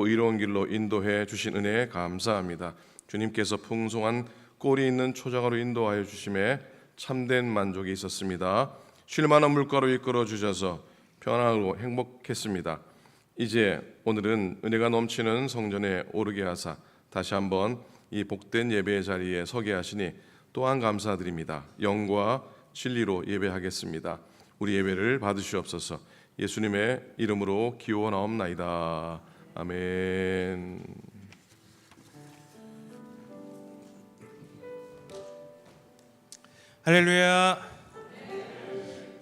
의로운 길로 인도해 주신 은혜에 감사합니다. 주님께서 풍성한 꼴이 있는 초장으로 인도하여 주심에 참된 만족이 있었습니다. 쉴만한 물가로 이끌어 주셔서 편안하고 행복했습니다. 이제 오늘은 은혜가 넘치는 성전에 오르게 하사 다시 한번 이 복된 예배의 자리에 서게 하시니 또한 감사드립니다. 영과 진리로 예배하겠습니다. 우리 예배를 받으시옵소서. 예수님의 이름으로 기원하옵나이다. 아멘. 할렐루야.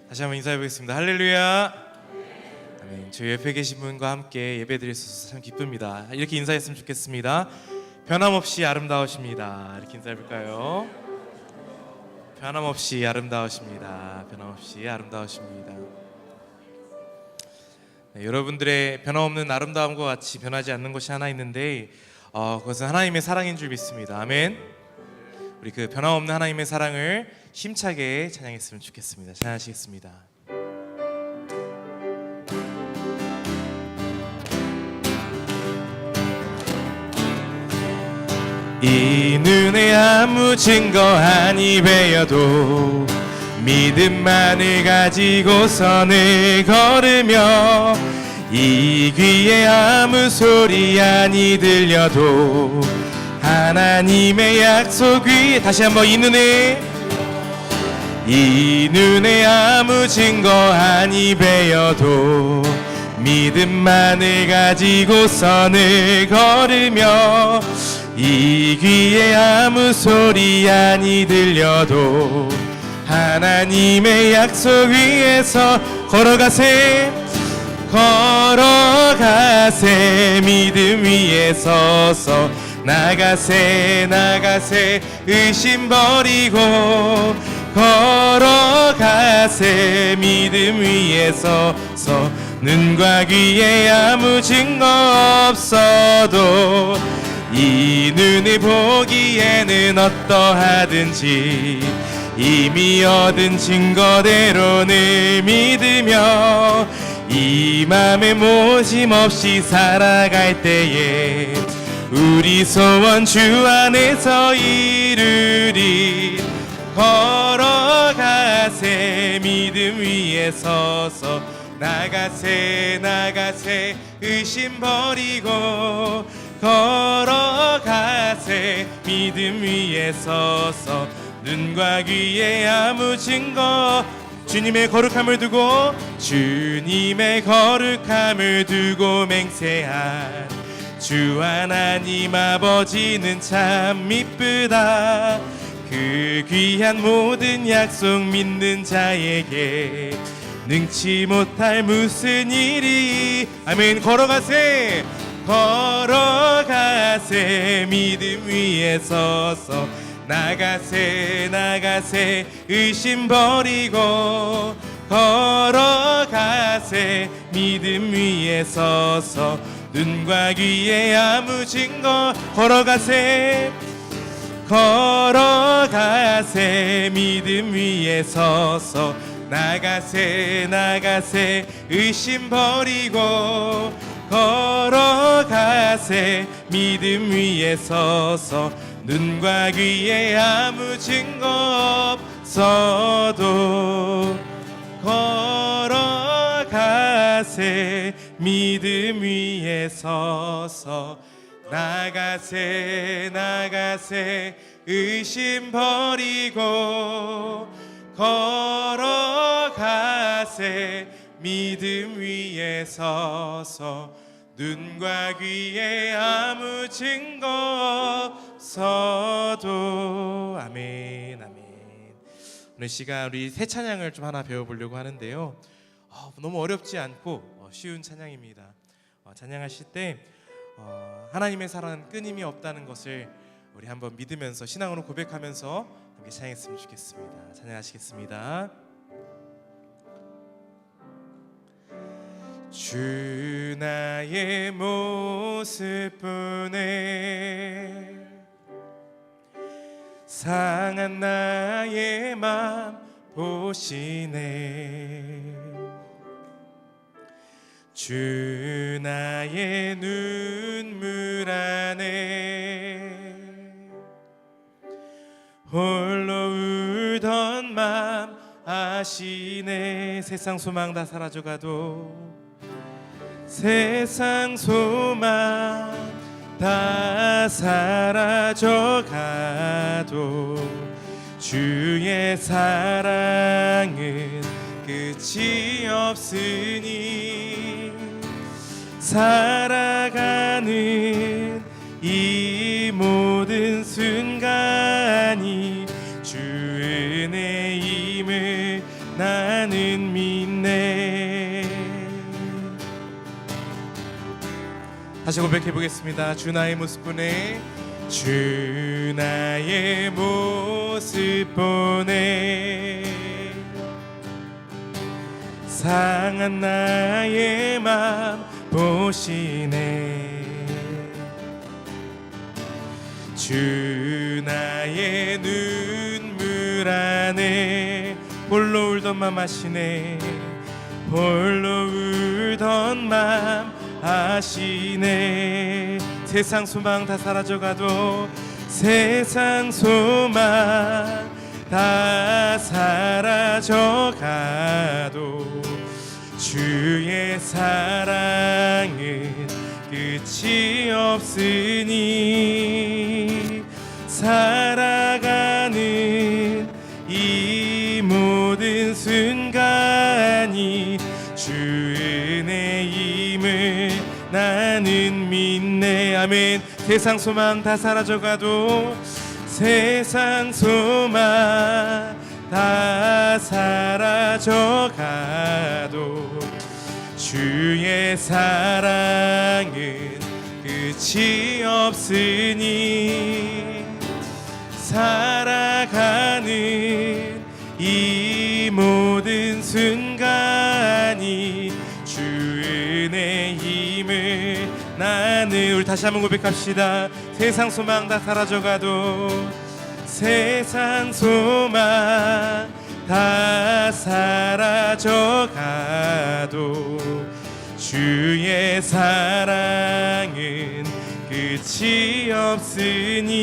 다시 한번 인사해 보겠습니다. 할렐루야. 아멘. 저희 옆에 계신 분과 함께 예배 드릴 수 있어서 참 기쁩니다. 이렇게 인사했으면 좋겠습니다. 변함없이 아름다우십니다. 이렇게 인사해 볼까요? 변함없이 아름다우십니다. 변함없이 아름다우십니다. 네, 여러분들의 변함없는 아름다움과 같이 변하지 않는 것이 하나 있는데 그것은 하나님의 사랑인 줄 믿습니다. 아멘. 우리 그 변함없는 하나님의 사랑을 힘차게 찬양했으면 좋겠습니다. 찬양하시겠습니다. 이 눈에 아무 증거 아니 배여도 믿음만을 가지고 선을 걸으며 이 귀에 아무 소리 아니 들려도 하나님의 약속 위에 다시 한번 이 눈에 아무 증거 아니 배여도 믿음만을 가지고 선을 걸으며 이 귀에 아무 소리 아니 들려도 하나님의 약속 위에서 걸어가세 믿음 위에 서서 나가세 의심 버리고 걸어가세 믿음 위에 서서 눈과 귀에 아무 증거 없어도 이 눈을 보기에는 어떠하든지 이미 얻은 증거대로를 믿으며 이 맘에 모심 없이 살아갈 때에 우리 소원 주 안에서 이루리 걸어가세 믿음 위에 서서 나가세 의심 버리고 걸어가세 믿음 위에 서서 눈과 귀에 아무 증거 주님의 거룩함을 두고 맹세한 주 하나님 아버지는 참 미쁘다. 그 귀한 모든 약속 믿는 자에게 능치 못할 무슨 일이 아멘. 걸어가세 믿음 위에 서서 나가세 의심 버리고 걸어가세 믿음 위에 서서 눈과 귀에 아무 증거 걸어가세 믿음 위에 서서 나가세 의심 버리고 걸어가세 믿음 위에 서서 눈과 귀에 아무 증거 없어도 걸어가세 믿음 위에 서서 나가세 의심 버리고 걸어가세 믿음 위에 서서 눈과 귀에 아무 증거 없어도 아멘. 오늘 시간 우리 새 찬양을 좀 하나 배워보려고 하는데요. 너무 어렵지 않고 쉬운 찬양입니다. 찬양하실 때 하나님의 사랑은 끊임이 없다는 것을 우리 한번 믿으면서 신앙으로 고백하면서 함께 찬양했으면 좋겠습니다. 찬양하시겠습니다. 주 나의 모습 보네 상한 나의 맘 보시네 주 나의 눈물 안에 홀로 울던 맘 아시네. 세상 소망 다 사라져가도 세상 소망 다 사라져가도 주의 사랑은 끝이 없으니 살아가는 이 모든 순간이 주 은혜임을 나는 믿네. 다시 고백해 보겠습니다. 주 나의 모습 보네. 주 나의 모습 보네. 상한 나의 맘 보시네. 주 나의 눈물 안에 홀로 울던 맘 아시네. 홀로 울던 맘 아시네. 세상 소망 다 사라져가도 세상 소망 다 사라져가도 주의 사랑은 끝이 없으니 살아가는 이 모든 순간이 주 은혜임을 나는 믿네. 아멘. 세상 소망 다 사라져가도 세상 소망 다 사라져가도 주의 사랑은 끝이 없으니 살아가는 이 모든 순간이 주 은혜임을 나는. 우리 다시 한번 고백합시다. 세상 소망 다 사라져가도 세상 소망 다 사라져가도 주의 사랑은 끝이 없으니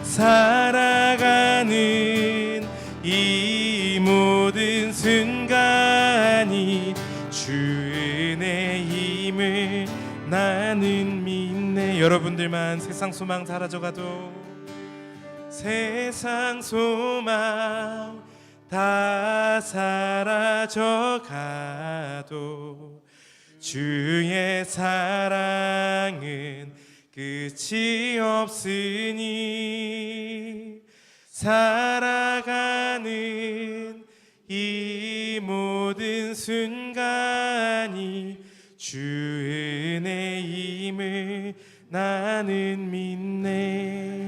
살아가는 이 모든 순간이 주 은혜임을 나는 믿네. 여러분들만 세상 소망 사라져가도 세상 소망 다 사라져가도 주의 사랑은 끝이 없으니 살아가는 이 모든 순간이 주 은혜임을 나는 믿네.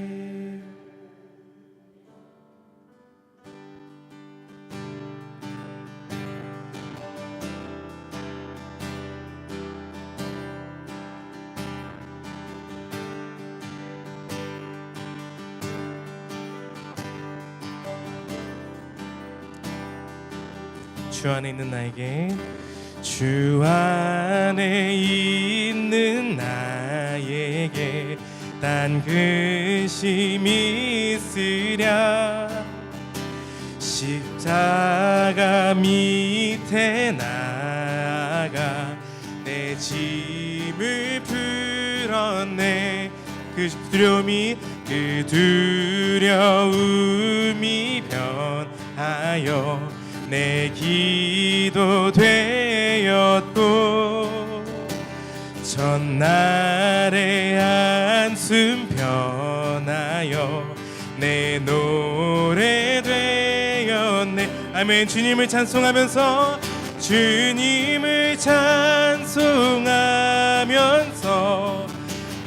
주 안에 있는 나에게 주 안에 있는 나에게 딴 근심이 있으랴. 십자가 밑에 나가 내 짐을 풀었네. 그 두려움이 변하여 내 기도 되었고 전날의 한숨 변하여 내 노래 되었네. 아멘. 주님을 찬송하면서 주님을 찬송하면서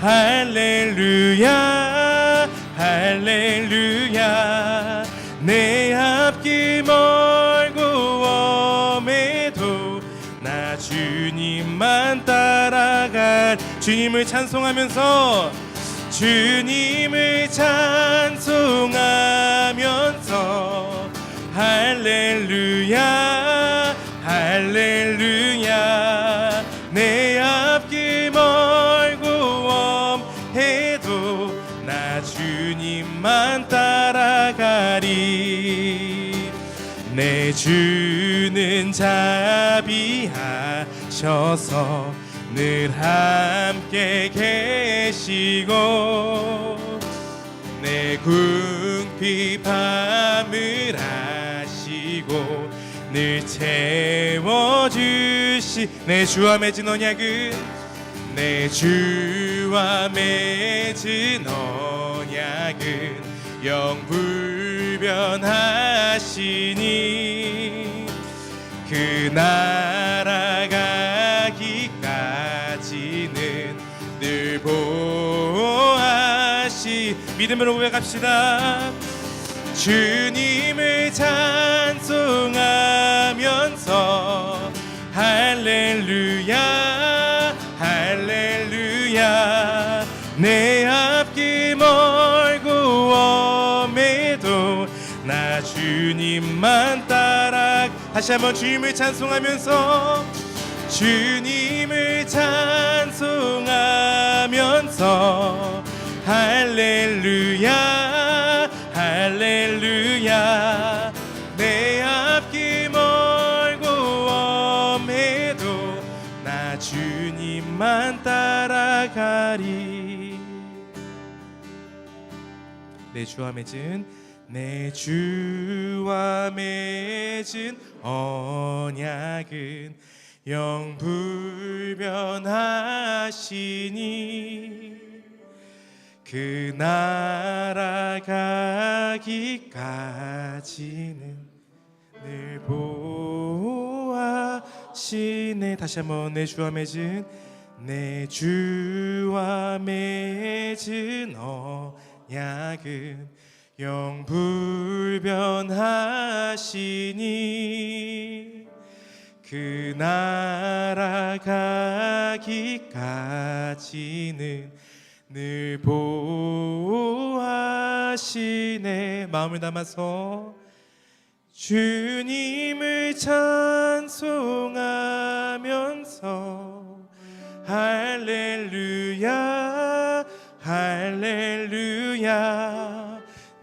할렐루야 할렐루야. 내 앞길 멀고 엄해도 나 주님만 따라갈. 주님을 찬송하면서 주님을 찬송하면서 할렐루야 할렐루야. 내 앞길 멀고 엄해도 나 주님만 따라가리. 내 주는 자비하셔서 늘 함께 계시고 내 궁핍 밤을 아시고 늘 채워주시. 내 주와 맺은 언약은 내 주와 맺은 언약은 영불변하시니 그 나라 가기까지는 늘 보호하시. 믿음으로 고백합시다. 주님을 찬송하면서 할렐루야 할렐루야. 내 앞길 멀고 엄해도 나 주님만 따라. 다시 한번 주님을 찬송하면서 주님을 찬송하면서 할렐루야 할렐루야. 내 앞길 멀고 엄해도 나 주님만 따라가리. 내 주와 맺은 언약은 영불변하시니 그 나라 가기까지는 늘 보호하시네. 다시 한번 내 주와 맺은 언약은 영불변하시니 그 나라 가기까지는 늘 보호하시네. 마음을 담아서 주님을 찬송하면서 할렐루야 할렐루야.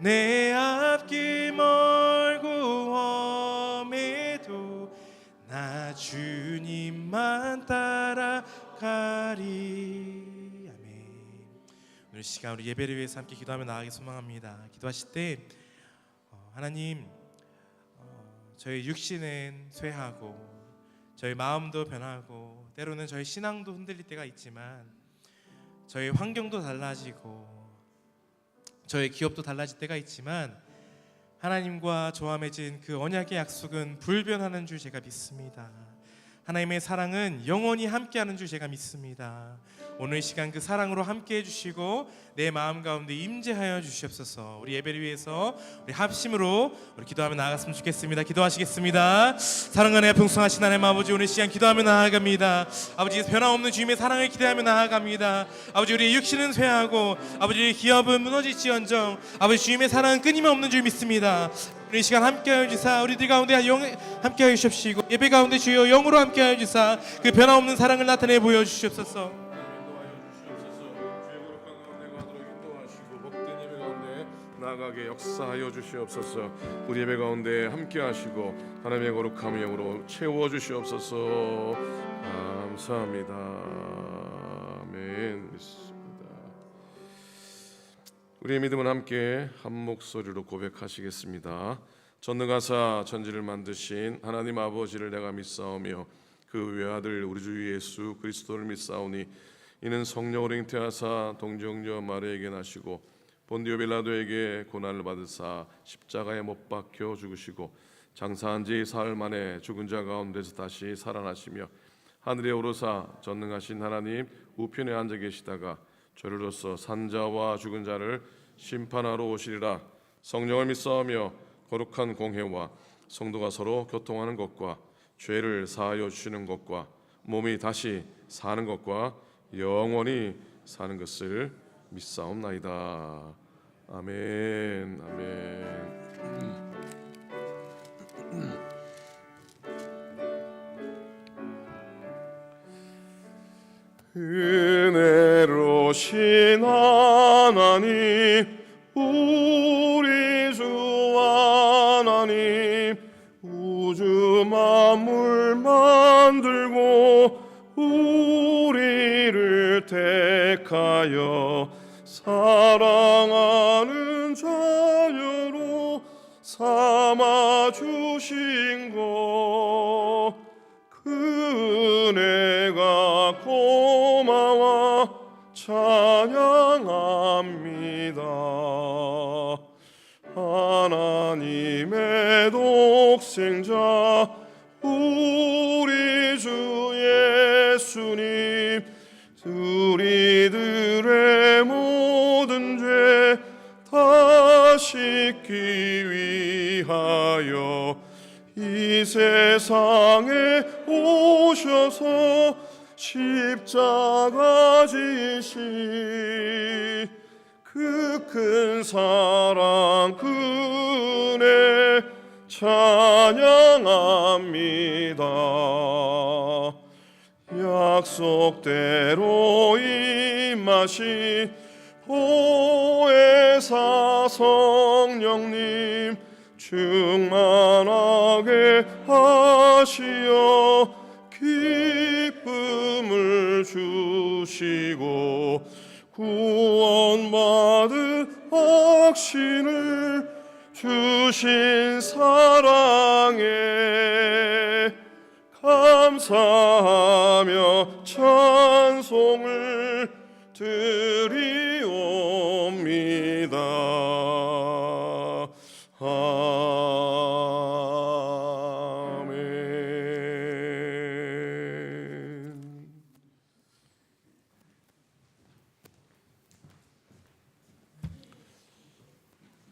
내 앞길 멀고 엄해도 나 주님만 따라가리. 오늘 시간 우리 예배를 위해서 함께 기도하며 나아가기 소망합니다. 기도하실 때 하나님, 저희 육신은 쇠하고 저희 마음도 변하고 때로는 저희 신앙도 흔들릴 때가 있지만 저희 환경도 달라지고 저희 기업도 달라질 때가 있지만 하나님과 저와 맺은 그 언약의 약속은 불변하는 줄 제가 믿습니다. 하나님의 사랑은 영원히 함께하는 줄 제가 믿습니다. 오늘 시간 그 사랑으로 함께 해주시고 내 마음 가운데 임재하여 주시옵소서. 우리 예배를 위해서 우리 합심으로 우리 기도하며 나아갔으면 좋겠습니다. 기도하시겠습니다. 사랑하는 풍성하신 하나님 아버지, 오늘 시간 기도하며 나아갑니다. 아버지, 변함없는 주님의 사랑을 기대하며 나아갑니다. 아버지, 우리의 육신은 쇠하고 아버지, 우리의 기업은 무너질지언정 아버지, 주님의 사랑은 끊임없는 줄 믿습니다. 이 시간 함께하여 주사 우리들 가운데 함께하여 주십시고 예배 가운데 주여 영으로 함께하여 주사 그 변함없는 사랑을 나타내 보여주시옵소서. 나아가게 역사하여 주시옵소서. 우리 예배 가운데 함께 하시고 하나님의 거룩함을 영으로 채워 주시옵소서. 감사합니다. 아멘. 믿습니다. 우리의 믿음은 함께 한 목소리로 고백하시겠습니다. 전능하사 천지를 만드신 하나님 아버지를 내가 믿사오며 그 외아들 우리 주 예수 그리스도를 믿사오니 이는 성령으로 잉태하사 동정녀 마리아에게 나시고 본디오 빌라도에게 고난을 받으사 십자가에 못 박혀 죽으시고 장사한 지 사흘 만에 죽은 자 가운데서 다시 살아나시며 하늘에 오르사 전능하신 하나님 우편에 앉아 계시다가 저리로서 산자와 죽은 자를 심판하러 오시리라. 성령을 믿사오며 거룩한 공회와 성도가 서로 교통하는 것과 죄를 사하여 주시는 것과 몸이 다시 사는 것과 영원히 사는 것을 믿사옵나이다. 아멘. 아멘. 오신 하나님, 우리 주 하나님, 우주 만물 만들고 우리를 택하여 사랑하는 자녀로 삼아 주신 것, 그 은혜가 고마워 찬양합니다. 하나님의 독생자 우리 주 예수님, 우리들의 모든 죄 다 씻기 위하여 이 세상에 오셔서 십자가 지신 그 큰 사랑, 그 은혜 찬양합니다. 약속대로 임하신 보혜사 성령님, 충만하게 하시어 기쁨을 주시고 구원받은 확신을 주신 사랑에 감사하며 찬송을 드리옵니다. 아멘.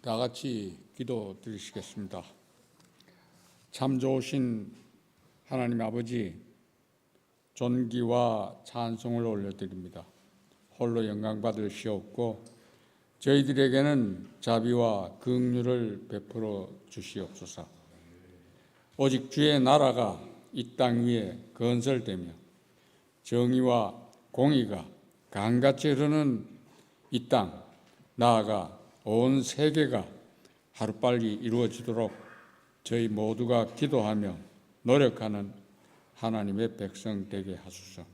다 같이 기도 드리시겠습니다. 참 좋으신 하나님 아버지, 존귀와 찬송을 올려드립니다. 홀로 영광 받으시옵고 저희들에게는 자비와 긍휼을 베풀어 주시옵소서. 오직 주의 나라가 이 땅 위에 건설되며 정의와 공의가 강같이 흐르는 이 땅, 나아가 온 세계가 하루빨리 이루어지도록 저희 모두가 기도하며 노력하는 하나님의 백성 되게 하소서.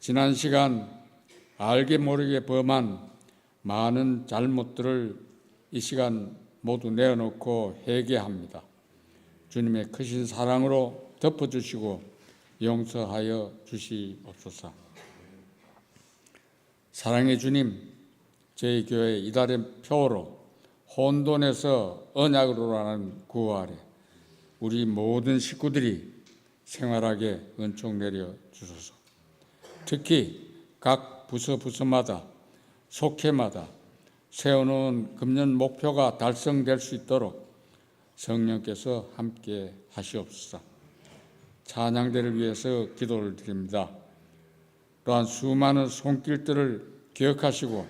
지난 시간 알게 모르게 범한 많은 잘못들을 이 시간 모두 내어놓고 회개합니다. 주님의 크신 사랑으로 덮어주시고 용서하여 주시옵소서. 사랑의 주님, 저희 교회 이달의 표로 혼돈에서 언약으로 라는 구호 아래 우리 모든 식구들이 생활하게 은총 내려 주소서. 특히 각 부서마다 속회마다 세워놓은 금년 목표가 달성될 수 있도록 성령께서 함께 하시옵소서. 찬양대를 위해서 기도를 드립니다. 또한 수많은 손길들을 기억하시고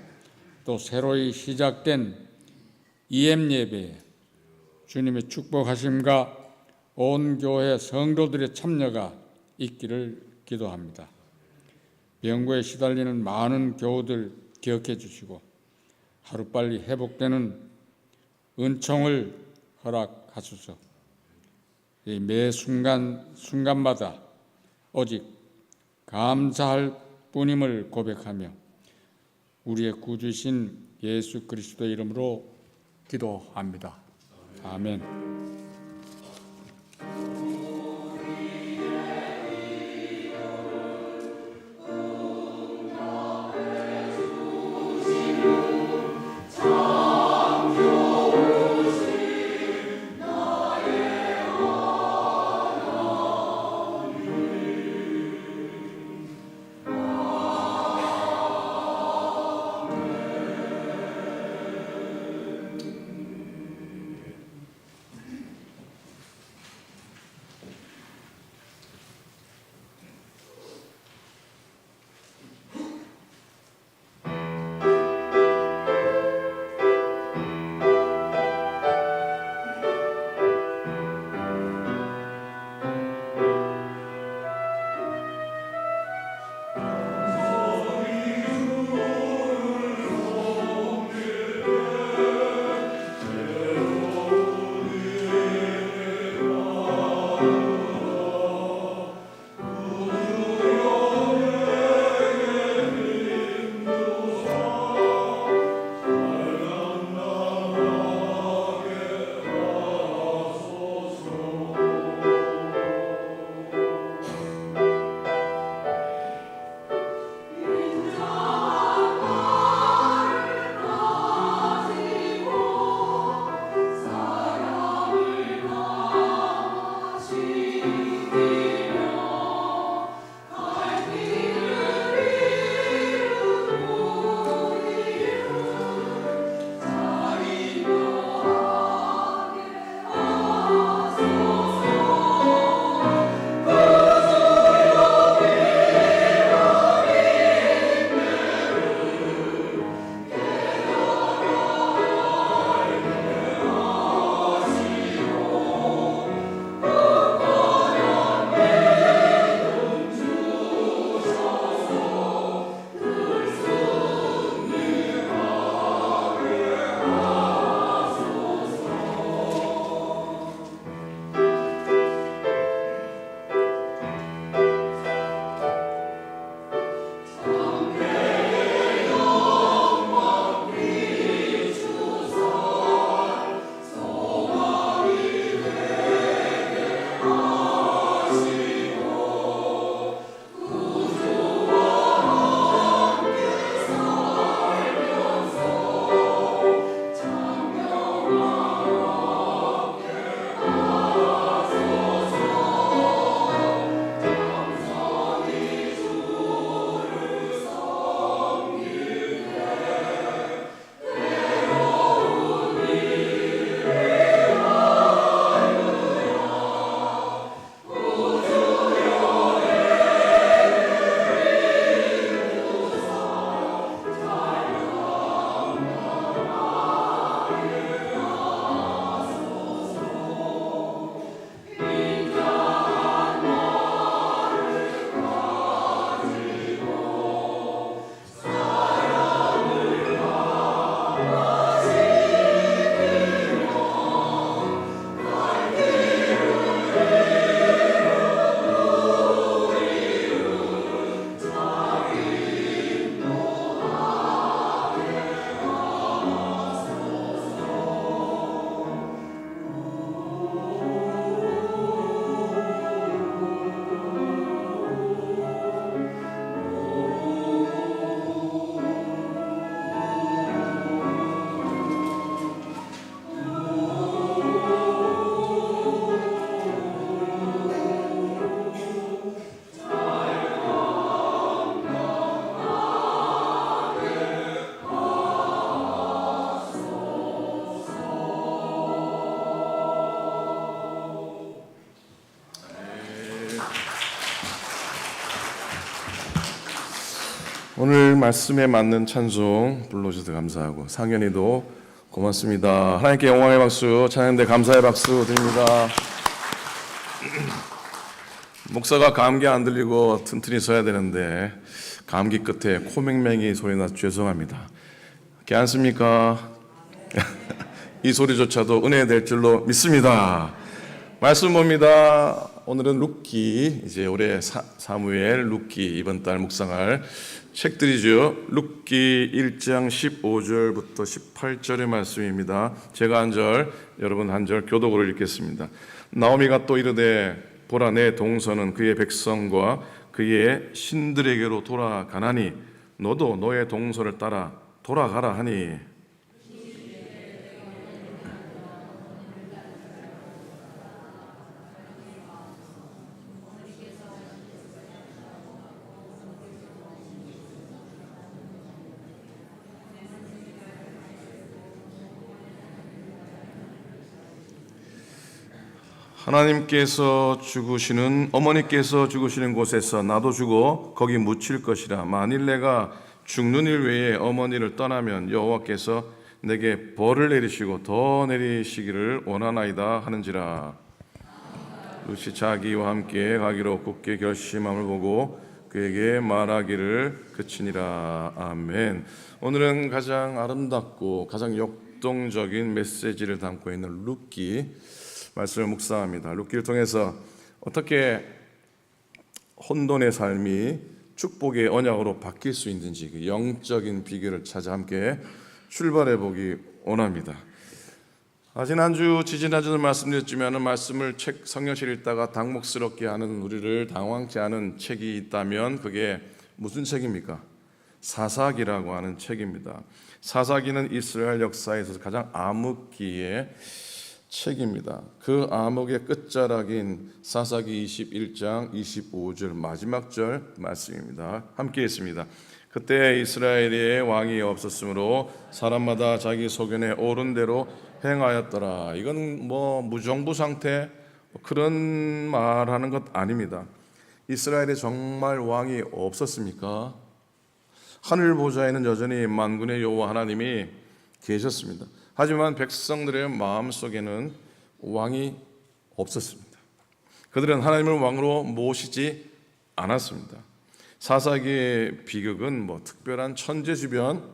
또 새로이 시작된 EM 예배에 주님의 축복하심과 온 교회 성도들의 참여가 있기를 기도합니다. 병고에 시달리는 많은 교우들 기억해 주시고 하루빨리 회복되는 은총을 허락하소서. 매 순간마다 오직 감사할 뿐임을 고백하며 우리의 구주신 예수 그리스도 이름으로 기도합니다. 아멘. 오늘 말씀에 맞는 찬송 불러주셔서 감사하고 상현이도 고맙습니다. 하나님께 영광의 박수, 찬양대 감사의 박수 드립니다. 목사가 감기 안 들리고 튼튼히 서야 되는데 감기 끝에 코맹맹이 소리 나서 죄송합니다. 괜찮습니까? 이 소리조차도 은혜 될 줄로 믿습니다. 말씀 봅니다. 오늘은 룻기, 이제 올해 사무엘, 룻기 이번 달 묵상할 책들이죠. 룻기 1장 15절부터 18절의 말씀입니다. 제가 한 절, 여러분 한 절 교독으로 읽겠습니다. 나오미가 또 이르되 보라 내 동서는 그의 백성과 그의 신들에게로 돌아가나니 너도 너의 동서를 따라 돌아가라 하니 하나님께서 죽으시는 어머니께서 죽으시는 곳에서 나도 죽어 거기 묻힐 것이라. 만일 내가 죽는 일 외에 어머니를 떠나면 여호와께서 내게 벌을 내리시고 더 내리시기를 원하나이다 하는지라. 룻이 자기와 함께 가기로 굳게 결심함을 보고 그에게 말하기를 그치니라. 아멘. 오늘은 가장 아름답고 가장 역동적인 메시지를 담고 있는 룻기 말씀을 묵상합니다. 룻기를 통해서 어떻게 혼돈의 삶이 축복의 언약으로 바뀔 수 있는지 그 영적인 비결을 찾아 함께 출발해 보기 원합니다. 지지난주는 말씀드렸지만 말씀을 성경실 읽다가 당혹스럽게 하는 우리를 당황케 하는 책이 있다면 그게 무슨 책입니까? 사사기라고 하는 책입니다. 사사기는 이스라엘 역사에서 가장 암흑기의 책입니다. 그 암흑의 끝자락인 사사기 21장 25절 마지막 절 말씀입니다. 함께 읽습니다. 그때 이스라엘에 왕이 없었으므로 사람마다 자기 소견에 옳은 대로 행하였더라. 이건 무정부 상태 그런 말하는 것 아닙니다. 이스라엘에 정말 왕이 없었습니까? 하늘 보좌에는 여전히 만군의 여호와 하나님이 계셨습니다. 하지만 백성들의 마음속에는 왕이 없었습니다. 그들은 하나님을 왕으로 모시지 않았습니다. 사사기의 비극은 특별한 천재지변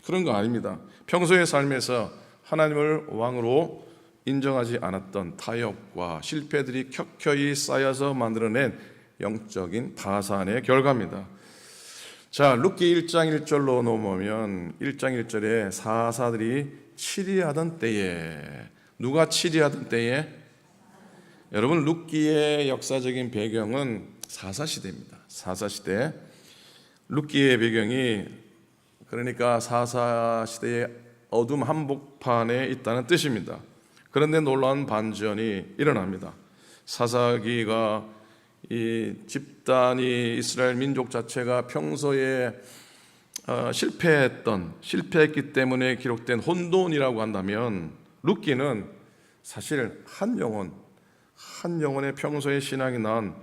그런 거 아닙니다. 평소의 삶에서 하나님을 왕으로 인정하지 않았던 타협과 실패들이 켜켜이 쌓여서 만들어낸 영적인 파산의 결과입니다. 자, 룻기 1장 1절로 넘어오면 1장 1절에 사사들이 치리하던 때에, 누가 치리하던 때에? 여러분, 룻기의 역사적인 배경은 사사시대입니다. 사사시대. 룻기의 배경이 그러니까 사사시대의 어둠 한복판에 있다는 뜻입니다. 그런데 놀라운 반전이 일어납니다. 사사기가 이 집단이 이스라엘 민족 자체가 평소에 실패했기 때문에 기록된 혼돈이라고 한다면 룻기는 사실 한 영혼의 평소의 신앙이 낳은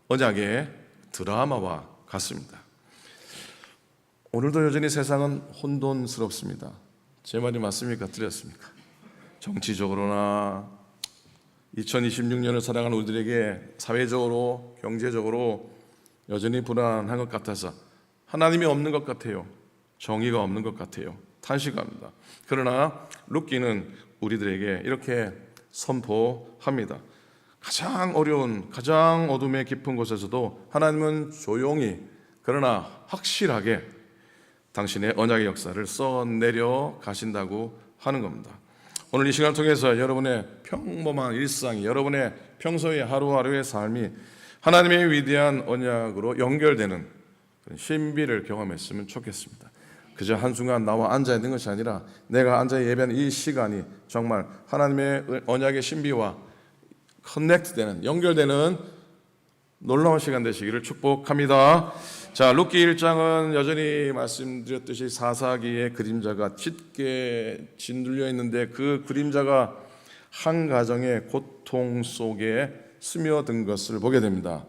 언약의 드라마와 같습니다. 오늘도 여전히 세상은 혼돈스럽습니다. 제 말이 맞습니까? 틀렸습니까? 정치적으로나 2026년을 살아가는 우리들에게 사회적으로 경제적으로 여전히 불안한 것 같아서 하나님이 없는 것 같아요. 정의가 없는 것 같아요. 탄식합니다. 그러나 룻기는 우리들에게 이렇게 선포합니다. 가장 어려운, 가장 어둠의 깊은 곳에서도 하나님은 조용히 그러나 확실하게 당신의 언약의 역사를 써내려 가신다고 하는 겁니다. 오늘 이 시간을 통해서 여러분의 평범한 일상이, 여러분의 평소의 하루하루의 삶이 하나님의 위대한 언약으로 연결되는 신비를 경험했으면 좋겠습니다. 그저 한순간 나와 앉아있는 것이 아니라 내가 앉아 예배하는 이 시간이 정말 하나님의 언약의 신비와 커넥트되는, 연결되는 놀라운 시간 되시기를 축복합니다. 자, 룻기 1장은 여전히 말씀드렸듯이 사사기의 그림자가 짙게 짓눌려 있는데 그 그림자가 한 가정의 고통 속에 스며든 것을 보게 됩니다.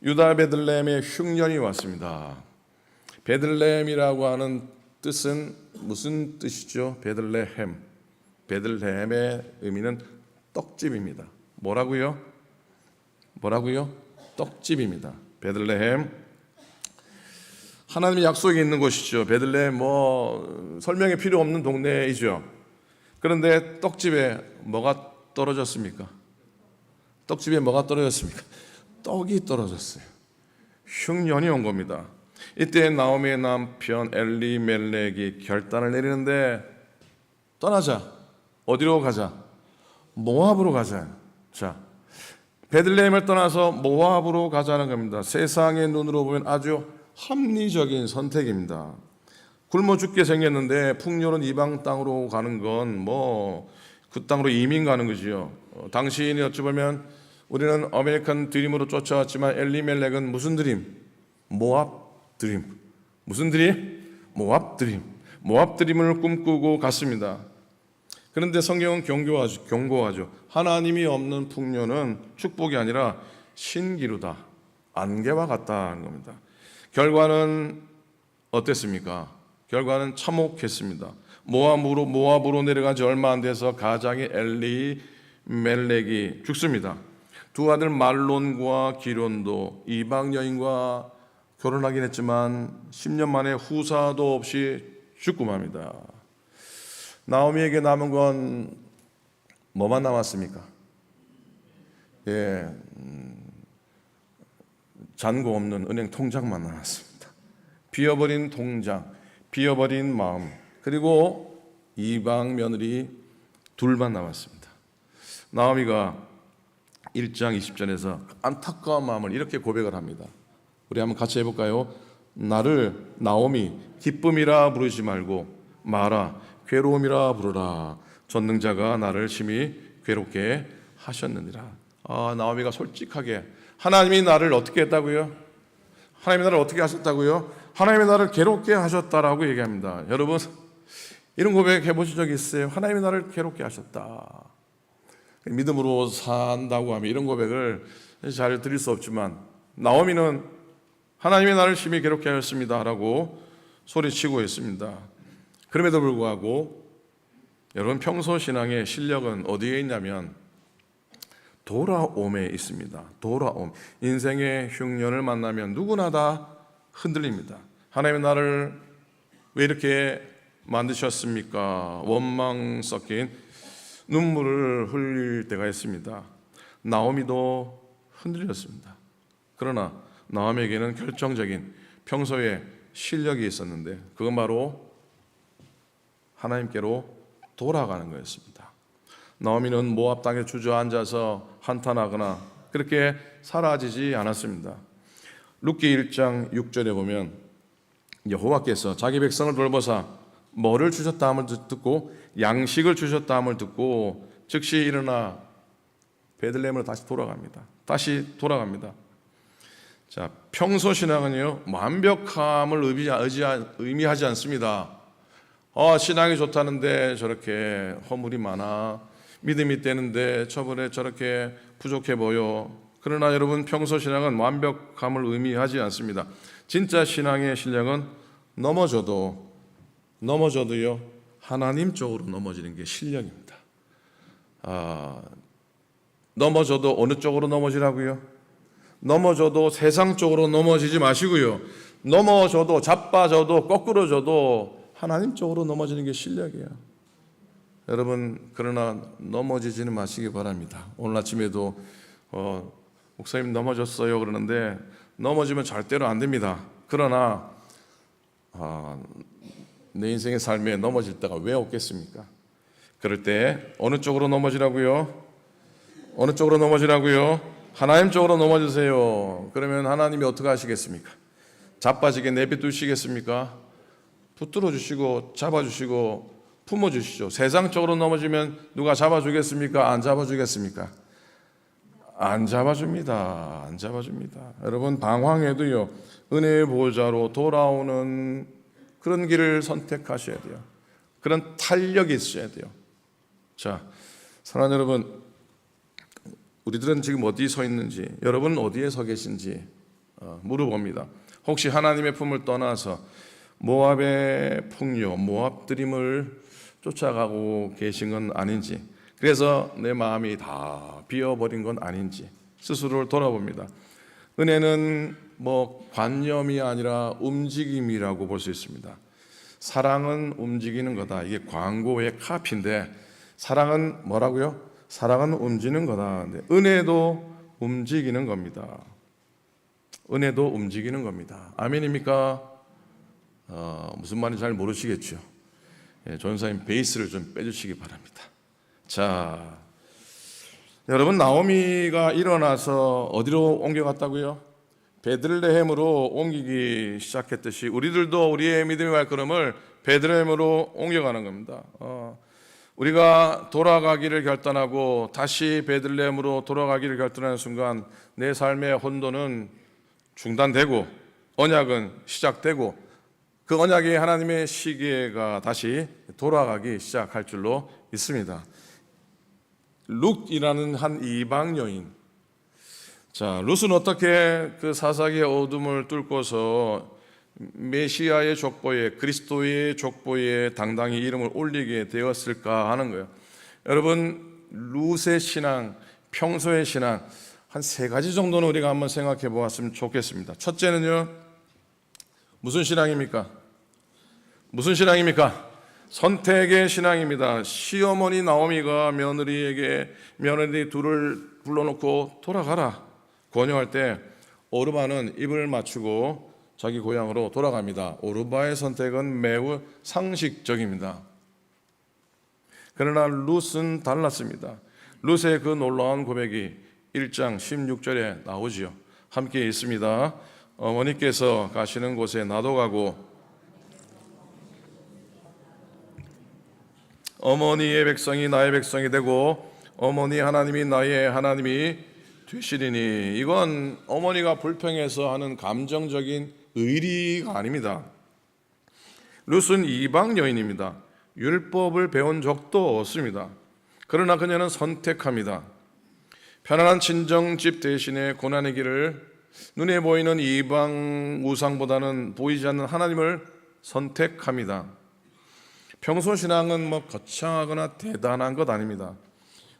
유다 베들레헴에 흉년이 왔습니다. 베들레헴이라고 하는 뜻은 무슨 뜻이죠? 베들레헴. 베들레헴의 의미는 떡집입니다. 뭐라고요? 떡집입니다. 베들레헴. 하나님의 약속이 있는 곳이죠. 베들레헴 설명이 필요 없는 동네이죠. 그런데 떡집에 뭐가 떨어졌습니까? 떡집에 뭐가 떨어졌습니까? 떡이 떨어졌어요. 흉년이 온 겁니다. 이때 나오미의 남편 엘리멜렉이 결단을 내리는데 떠나자. 어디로 가자? 모압으로 가자. 자, 베들레헴을 떠나서 모압으로 가자는 겁니다. 세상의 눈으로 보면 아주 합리적인 선택입니다. 굶어 죽게 생겼는데 풍요로운 이방 땅으로 가는 건 그 땅으로 이민 가는 거지요. 당시인이 어찌 보면 우리는 아메리칸 드림으로 쫓아왔지만 엘리멜렉은 무슨 드림? 모압 드림. 무슨 드림? 모압 드림. 모압 드림을 꿈꾸고 갔습니다. 그런데 성경은 경고하죠. 하나님이 없는 풍요는 축복이 아니라 신기루다. 안개와 같다는 겁니다. 결과는 어땠습니까? 결과는 참혹했습니다. 모압으로 내려간 지 얼마 안 돼서 가장이 엘리멜렉이 죽습니다. 두 아들 말론과 기론도 이방 여인과 결혼하긴 했지만 10년 만에 후사도 없이 죽고 맙니다. 나오미에게 남은 건 뭐만 남았습니까? 잔고 없는 은행 통장만 남았습니다. 비어버린 통장, 비어버린 마음, 그리고 이방 며느리 둘만 남았습니다. 나오미가 1장 20절에서 안타까운 마음을 이렇게 고백을 합니다. 우리 한번 같이 해볼까요? 나를 나오미 기쁨이라 부르지 말고 마라 괴로움이라 부르라. 전능자가 나를 심히 괴롭게 하셨느니라. 나오미가 솔직하게 하나님이 나를 어떻게 했다고요? 하나님이 나를 어떻게 하셨다고요? 하나님이 나를 괴롭게 하셨다라고 얘기합니다. 여러분 이런 고백 해보신 적 있어요? 하나님이 나를 괴롭게 하셨다. 믿음으로 산다고 하면 이런 고백을 잘 드릴 수 없지만 나오미는 하나님이 나를 심히 괴롭게 하셨습니다 라고 소리치고 있습니다. 그럼에도 불구하고 여러분 평소 신앙의 실력은 어디에 있냐면 돌아옴에 있습니다. 돌아옴. 인생의 흉년을 만나면 누구나 다 흔들립니다. 하나님이 나를 왜 이렇게 만드셨습니까? 원망 섞인 눈물을 흘릴 때가 있습니다. 나오미도 흔들렸습니다. 그러나 나오미에게는 결정적인 평소에 실력이 있었는데 그건 바로 하나님께로 돌아가는 거였습니다. 나오미는 모압 땅에 주저앉아서 한탄하거나 그렇게 사라지지 않았습니다. 룻기 1장 6절에 보면 여호와께서 자기 백성을 돌보사 뭐를 주셨다 함을 듣고 양식을 주셨다 함을 듣고 즉시 일어나 베들레헴으로 다시 돌아갑니다. 자, 평소 신앙은요 완벽함을 의미하지 않습니다. 신앙이 좋다는데 저렇게 허물이 많아. 믿음이 떼는데 저번에 저렇게 부족해 보여. 그러나 여러분 평소 신앙은 완벽함을 의미하지 않습니다. 진짜 신앙의 실력은 넘어져도요 하나님 쪽으로 넘어지는 게 실력입니다. 넘어져도 어느 쪽으로 넘어지라고요? 넘어져도 세상 쪽으로 넘어지지 마시고요. 넘어져도 자빠져도 거꾸로져도 하나님 쪽으로 넘어지는 게 실력이에요. 여러분 그러나 넘어지지는 마시기 바랍니다. 오늘 아침에도 목사님 넘어졌어요 그러는데 넘어지면 절대로 안 됩니다. 그러나 내 인생의 삶에 넘어질 때가 왜 없겠습니까? 그럴 때 어느 쪽으로 넘어지라고요? 어느 쪽으로 넘어지라고요? 하나님 쪽으로 넘어지세요. 그러면 하나님이 어떻게 하시겠습니까? 자빠지게 내비두시겠습니까? 붙들어 주시고 잡아주시고 품어주시죠. 세상 쪽으로 넘어지면 누가 잡아주겠습니까? 안 잡아주겠습니까? 안 잡아줍니다. 안 잡아줍니다. 여러분 방황해도요 은혜의 보호자로 돌아오는 그런 길을 선택하셔야 돼요. 그런 탄력이 있어야 돼요. 자, 사랑하는 여러분, 우리들은 지금 어디에 서 있는지, 여러분은 어디에 서 계신지 물어봅니다. 혹시 하나님의 품을 떠나서 모압의 풍요, 모압 드림을 쫓아가고 계신 건 아닌지, 그래서 내 마음이 다 비어버린 건 아닌지 스스로를 돌아봅니다. 은혜는 관념이 아니라 움직임이라고 볼 수 있습니다. 사랑은 움직이는 거다. 이게 광고의 카피인데, 사랑은 뭐라고요? 사랑은 움직이는 거다. 은혜도 움직이는 겁니다. 은혜도 움직이는 겁니다. 아멘입니까? 무슨 말인지 잘 모르시겠죠? 전사님 베이스를 좀 빼주시기 바랍니다. 자, 여러분, 나오미가 일어나서 어디로 옮겨갔다고요? 베들레헴으로 옮기기 시작했듯이 우리들도 우리의 믿음의 발걸음을 베들레헴으로 옮겨가는 겁니다. 우리가 돌아가기를 결단하고 다시 베들레헴으로 돌아가기를 결단하는 순간 내 삶의 혼돈은 중단되고 언약은 시작되고 그 언약이 하나님의 시계가 다시 돌아가기 시작할 줄로 믿습니다. 룻이라는 한 이방 여인. 자, 룻은 어떻게 그 사사기의 어둠을 뚫고서 메시아의 족보에, 그리스도의 족보에 당당히 이름을 올리게 되었을까 하는 거예요. 여러분, 룻의 신앙, 평소의 신앙 한 3가지 정도는 우리가 한번 생각해 보았으면 좋겠습니다. 첫째는요, 무슨 신앙입니까? 무슨 신앙입니까? 선택의 신앙입니다. 시어머니 나오미가 며느리 둘을 불러놓고 돌아가라 권유할 때 오르바는 입을 맞추고 자기 고향으로 돌아갑니다. 오르바의 선택은 매우 상식적입니다. 그러나 룻은 달랐습니다. 룻의 그 놀라운 고백이 1장 16절에 나오지요. 함께 있습니다. 어머니께서 가시는 곳에 나도 가고 어머니의 백성이 나의 백성이 되고 어머니 하나님이 나의 하나님이 되시리니. 이건 어머니가 불평해서 하는 감정적인 의리가 아닙니다. 룻은 이방 여인입니다. 율법을 배운 적도 없습니다. 그러나 그녀는 선택합니다. 편안한 친정집 대신에 고난의 길을 눈에 보이는 이방 우상보다는 보이지 않는 하나님을 선택합니다. 평소 신앙은 거창하거나 대단한 것 아닙니다.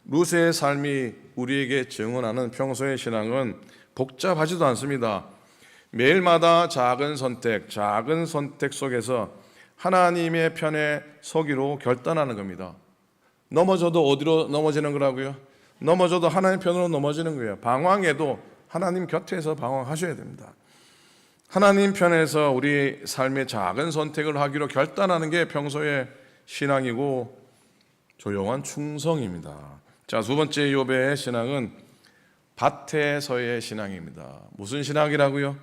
룻의 삶이 우리에게 증언하는 평소의 신앙은 복잡하지도 않습니다. 매일마다 작은 선택 속에서 하나님의 편에 서기로 결단하는 겁니다. 넘어져도 어디로 넘어지는 거라고요? 넘어져도 하나님 편으로 넘어지는 거예요. 방황해도 하나님 곁에서 방황하셔야 됩니다. 하나님 편에서 우리 삶의 작은 선택을 하기로 결단하는 게 평소의 신앙이고 조용한 충성입니다. 자, 두 번째 욥의 신앙은 밭에서의 신앙입니다. 무슨 신앙이라고요?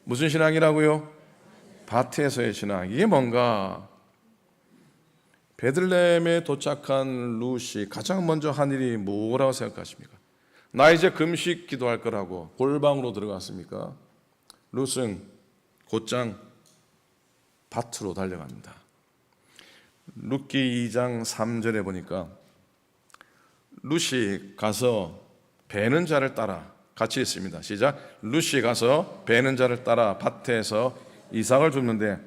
무슨 신앙이라고요? 밭에서의 신앙. 이게 뭔가? 베들레헴에 도착한 룻이 가장 먼저 한 일이 뭐라고 생각하십니까? 나 이제 금식 기도할 거라고 골방으로 들어갔습니까? 룻은 곧장 밭으로 달려갑니다. 룻기 2장 3절에 보니까 룻이 가서 베는 자를 따라, 같이 있습니다. 시작. 룻이 가서 베는 자를 따라 밭에서 이삭을 줍는데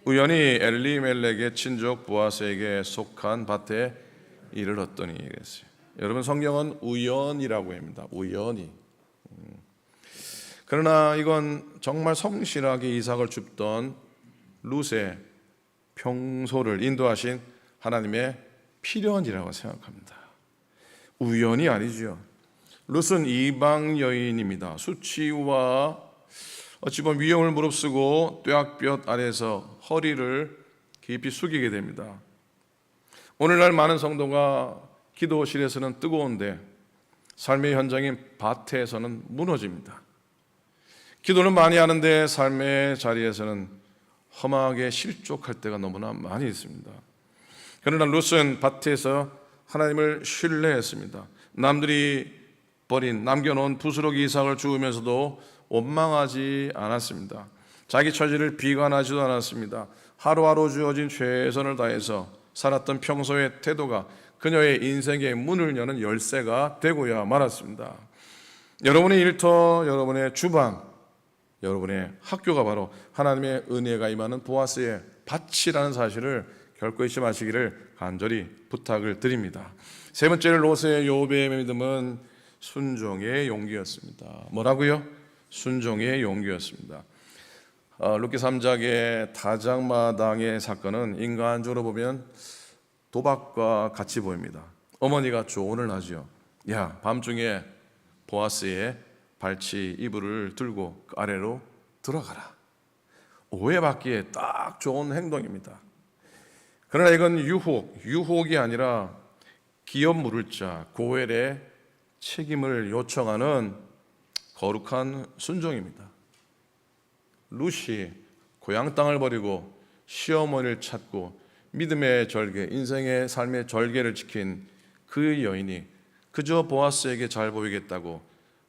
우연히 엘리멜렉의 친족 보아스에게 속한 밭에 이르렀더니 그랬어요. 여러분, 성경은 우연이라고 합니다. 우연히. 그러나 이건 정말 성실하게 이삭을 줍던 룻의 평소를 인도하신 하나님의 필연이라고 생각합니다. 우연이 아니죠. 룻은 이방 여인입니다. 수치와 어찌 보면 위험을 무릅쓰고 뙤약볕 아래에서 허리를 깊이 숙이게 됩니다. 오늘날 많은 성도가 기도실에서는 뜨거운데 삶의 현장인 밭에서는 무너집니다. 기도는 많이 하는데 삶의 자리에서는 험하게 실족할 때가 너무나 많이 있습니다. 그러나 룻은 밭에서 하나님을 신뢰했습니다. 남들이 남겨놓은 부스러기 이삭을 주우면서도 원망하지 않았습니다. 자기 처지를 비관하지도 않았습니다. 하루하루 주어진 최선을 다해서 살았던 평소의 태도가 그녀의 인생의 문을 여는 열쇠가 되고야 말았습니다. 여러분의 일터, 여러분의 주방, 여러분의 학교가 바로 하나님의 은혜가 임하는 보아스의 밭이라는 사실을 결코 잊지 마시기를 간절히 부탁을 드립니다. 세 번째로 롯의 요배의 믿음은 순종의 용기였습니다. 뭐라고요? 순종의 용기였습니다. 룻기 3장의 타작마당의 사건은 인간적으로 보면 도박과 같이 보입니다. 어머니가 조언을 하죠. 야, 밤중에 보아스의 발치 이불을 들고 그 아래로 들어가라. 오해받기에 딱 좋은 행동입니다. 그러나 이건 유혹이 아니라 기업 물을 자 고엘의 책임을 요청하는 거룩한 순종입니다. 룻이 고향 땅을 버리고 시어머니를 찾고 믿음의 절개, 인생의 삶의 절개를 지킨 그 여인이 그저 보아스에게 잘 보이겠다고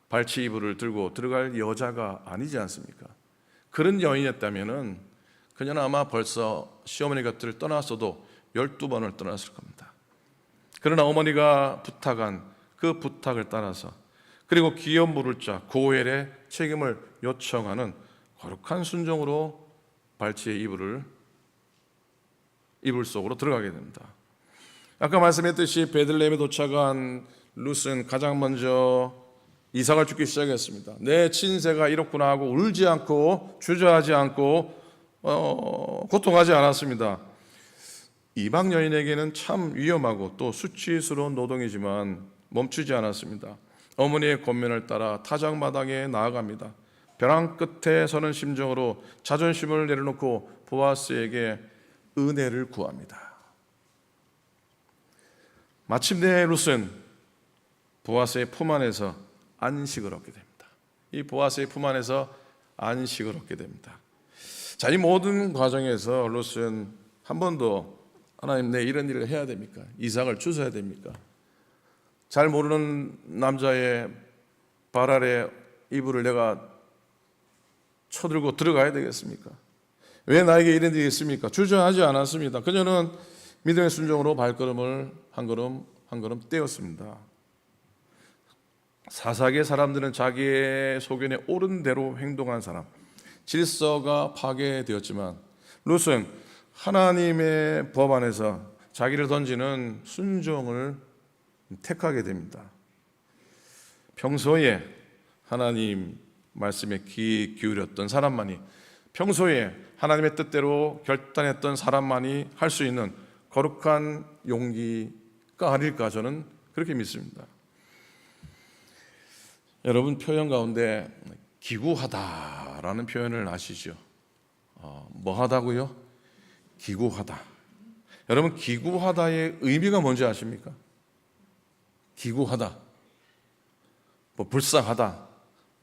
발치 이불을 들고 들어갈 여자가 아니지 않습니까? 그런 여인이었다면 그녀는 아마 벌써 시어머니 곁을 떠났어도 12번을 떠났을 겁니다. 그러나 어머니가 부탁한 그 부탁을 따라서 그리고 기업 물을 자 고엘의 책임을 요청하는 거룩한 순종으로 발치의 이불 속으로 들어가게 됩니다. 아까 말씀했듯이 베들레헴에 도착한 룻은 가장 먼저 이삭을 죽기 시작했습니다. 내 친세가 이렇구나 하고 울지 않고 주저하지 않고 고통하지 않았습니다. 이방 여인에게는 참 위험하고 또 수치스러운 노동이지만 멈추지 않았습니다. 어머니의 권면을 따라 타작마당에 나아갑니다. 벼랑 끝에 서는 심정으로 자존심을 내려놓고 보아스에게 은혜를 구합니다. 마침내 룻은 보아스의 품 안에서 안식을 얻게 됩니다. 이 보아스의 품 안에서 안식을 얻게 됩니다. 자, 이 모든 과정에서 룻은 한 번도 하나님 내 이런 일을 해야 됩니까? 이삭을 주셔야 됩니까? 잘 모르는 남자의 발 아래 이불을 내가 쳐들고 들어가야 되겠습니까? 왜 나에게 이런 일이 있습니까? 주저하지 않았습니다. 그녀는 믿음의 순종으로 발걸음을 한 걸음 떼었습니다. 사사기의 사람들은 자기의 소견에 옳은 대로 행동한 사람, 질서가 파괴되었지만 룻은 하나님의 법 안에서 자기를 던지는 순종을 택하게 됩니다. 평소에 하나님 말씀에 귀 기울였던 사람만이, 평소에 하나님의 뜻대로 결단했던 사람만이 할 수 있는 거룩한 용기가 아닐까 저는 그렇게 믿습니다. 여러분, 표현 가운데 기구하다라는 표현을 아시죠? 뭐 하다고요? 기구하다. 여러분, 기구하다의 의미가 뭔지 아십니까? 기구하다, 뭐 불쌍하다,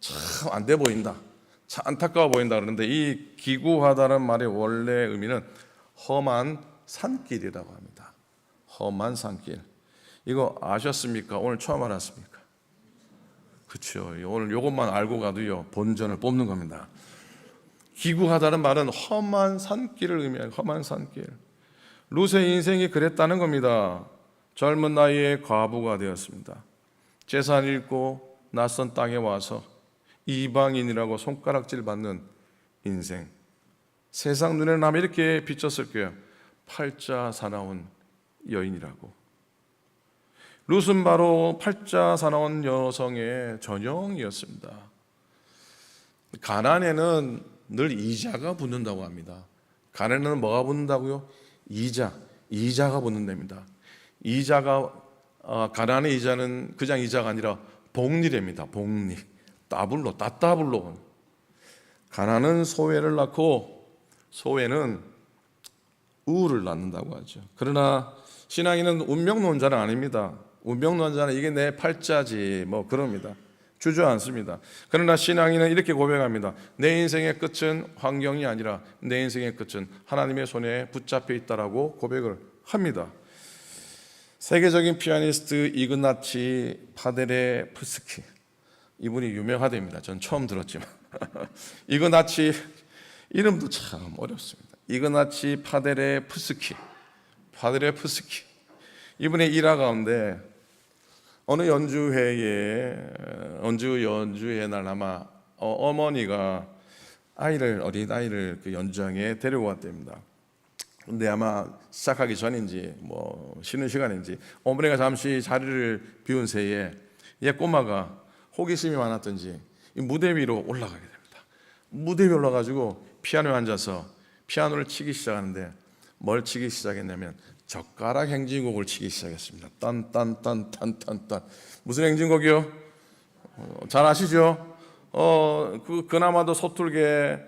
참 안 돼 보인다, 참 안타까워 보인다 그러는데 이 기구하다는 말의 원래 의미는 험한 산길이라고 합니다. 험한 산길. 이거 아셨습니까? 오늘 처음 알았습니까? 그렇죠. 오늘 이것만 알고 가도요 본전을 뽑는 겁니다. 기구하다는 말은 험한 산길을 의미해요. 험한 산길. 룻의 인생이 그랬다는 겁니다. 젊은 나이에 과부가 되었습니다. 재산 잃고 낯선 땅에 와서 이방인이라고 손가락질 받는 인생. 세상 눈에는 아마 이렇게 비쳤을 거예요. 팔자 사나운 여인이라고. 룻은 바로 팔자 사나운 여성의 전형이었습니다. 가난에는 늘 이자가 붙는다고 합니다. 가난에는 뭐가 붙는다고요? 이자가 붙는답니다. 이자가 가난의 이자는 그냥 이자가 아니라 복리랍니다. 복리. 따블로. 가난은 소외를 낳고 소외는 우울을 낳는다고 하죠. 그러나 신앙인은 운명론자는 아닙니다. 운명론자는 이게 내 팔자지 뭐 그럽니다. 주저앉습니다. 그러나 신앙인은 이렇게 고백합니다. 내 인생의 끝은 환경이 아니라 내 인생의 끝은 하나님의 손에 붙잡혀 있다라고 고백을 합니다. 세계적인 피아니스트 이그나치 파데레프스키, 이분이 유명하답니다. 전 처음 들었지만 이그나치 이름도 참 어렵습니다. 이그나치 파데레프스키 이분의 일화 가운데 어느 연주회의 날 아마 어머니가 어린 아이를 그 연주장에 데리고 왔답니다. 근데 아마 시작하기 전인지 뭐 쉬는 시간인지 어머니가 잠시 자리를 비운 새에 얘 꼬마가 호기심이 많았던지 이 무대 위로 올라가게 됩니다. 무대 위로 올라가지고 피아노에 앉아서 피아노를 치기 시작하는데 뭘 치기 시작했냐면 젓가락 행진곡을 치기 시작했습니다. 딴딴딴딴딴딴. 무슨 행진곡이요? 잘 아시죠? 그나마도 서툴게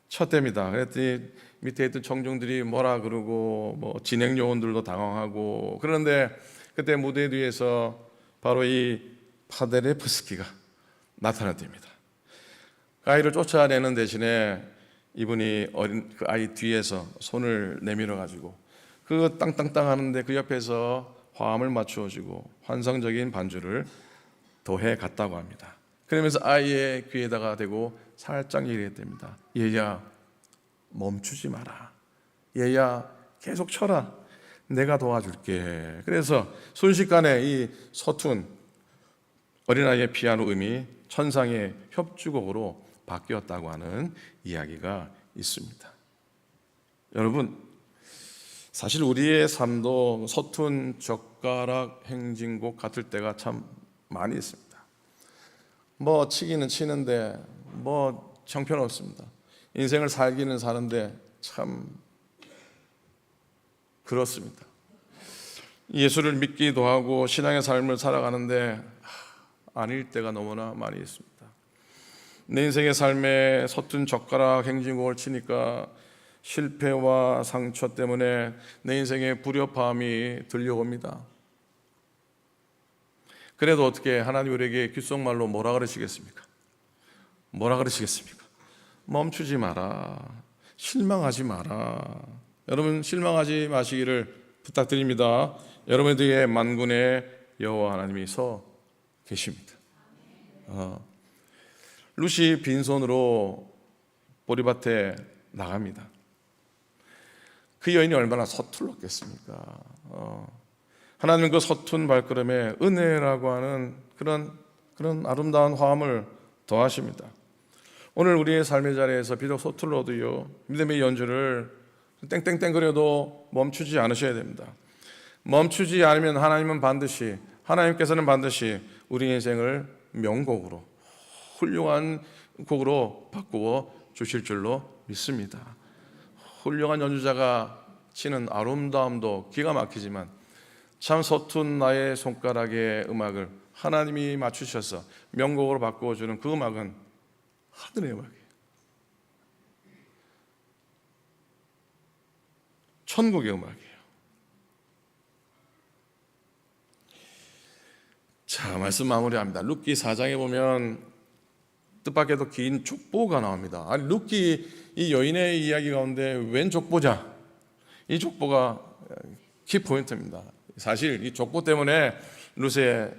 쳤답니다. 그랬더니 밑에 있던 청중들이 뭐라 그러고 뭐 진행 요원들도 당황하고 그런데 그때 무대 뒤에서 바로 이 파데레프스키가 나타났답니다. 그 아이를 쫓아내는 대신에 이분이 어린 그 아이 뒤에서 손을 내밀어 가지고 그 땅땅땅 하는데 그 옆에서 화음을 맞추어 주고 환상적인 반주를 더해 갔다고 합니다. 그러면서 아이의 귀에다가 대고 살짝 얘기했답니다. 얘야 멈추지 마라. 얘야 계속 쳐라. 내가 도와줄게. 그래서 순식간에 이 서툰 어린아이의 피아노 음이 천상의 협주곡으로 바뀌었다고 하는 이야기가 있습니다. 여러분, 사실 우리의 삶도 서툰 젓가락 행진곡 같을 때가 참 많이 있습니다. 뭐 치기는 치는데 뭐 형편없습니다. 인생을 살기는 사는데 참 그렇습니다. 예수를 믿기도 하고 신앙의 삶을 살아가는데 아닐 때가 너무나 많이 있습니다. 내 인생의 삶에 서툰 젓가락 행진곡을 치니까 실패와 상처 때문에 내 인생에 불협화음이 들려옵니다. 그래도 어떻게 하나님 우리에게 귓속말로 뭐라 그러시겠습니까? 뭐라 그러시겠습니까? 멈추지 마라. 실망하지 마라. 여러분 실망하지 마시기를 부탁드립니다. 여러분 뒤에 만군의 여호와 하나님이 서 계십니다. 룻이 빈손으로 보리밭에 나갑니다. 그 여인이 얼마나 서툴렀겠습니까? 하나님은 그 서툰 발걸음에 은혜라고 하는 그런 아름다운 화음을 더하십니다. 오늘 우리의 삶의 자리에서 비록 서툴러도요 믿음의 연주를 땡땡땡 거려도 멈추지 않으셔야 됩니다. 멈추지 않으면 하나님께서는 반드시 우리 인생을 명곡으로 훌륭한 곡으로 바꾸어 주실 줄로 믿습니다. 훌륭한 연주자가 치는 아름다움도 기가 막히지만 참 서툰 나의 손가락의 음악을 하나님이 맞추셔서 명곡으로 바꾸어 주는 그 음악은 하늘의 음악이에요. 천국의 음악이에요. 자, 말씀 마무리합니다. 룻기 4장에 보면 뜻밖에도 긴 족보가 나옵니다. 아니 룻기 이 여인의 이야기 가운데 웬 족보자? 이 족보가 키포인트입니다. 사실 이 족보 때문에 룻의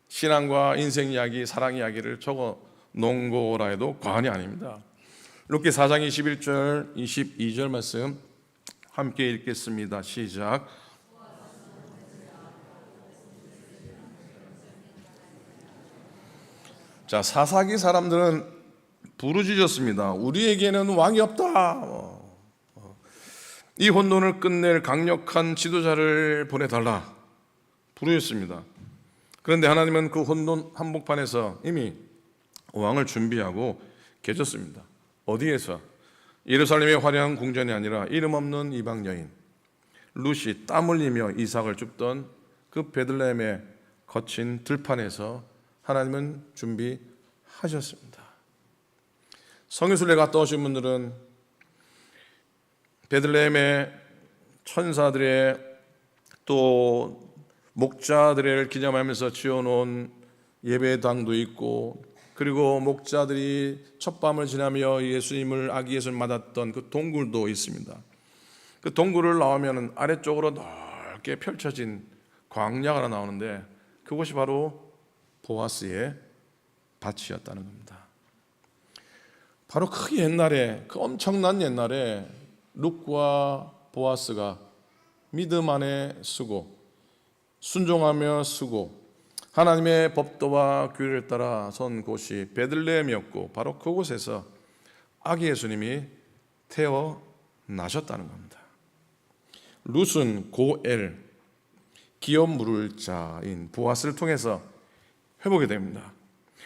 신앙과 인생 이야기, 사랑 이야기를 적어 놓은 거라 해도 과언이 아닙니다. 룻기 4장 21절, 22절 말씀 함께 읽겠습니다. 시작. 자, 사사기 사람들은 부르짖었습니다. 우리에게는 왕이 없다. 이 혼돈을 끝낼 강력한 지도자를 보내달라. 부르짖습니다. 그런데 하나님은 그 혼돈 한복판에서 이미 왕을 준비하고 계셨습니다. 어디에서? 예루살렘의 화려한 궁전이 아니라 이름 없는 이방 여인 룻이 땀 흘리며 이삭을 줍던 그 베들레헴의 거친 들판에서 하나님은 준비하셨습니다. 성유순례 갔다 오신 분들은 베들레헴의 천사들의 또 목자들을 기념하면서 지어놓은 예배당도 있고 그리고 목자들이 첫밤을 지나며 예수님을 아기 예수를 맞았던 그 동굴도 있습니다. 그 동굴을 나오면 아래쪽으로 넓게 펼쳐진 광야가 하나 나오는데 그곳이 바로 보아스의 밭이었다는 겁니다. 바로 그 옛날에, 그 엄청난 옛날에 룻과 보아스가 믿음 안에 쓰고 순종하며 쓰고 하나님의 법도와 규례를 따라 선 곳이 베들레헴이었고 바로 그곳에서 아기 예수님이 태어나셨다는 겁니다. 룻은 고엘, 기업 물을 자인 보아스를 통해서 회복이 됩니다.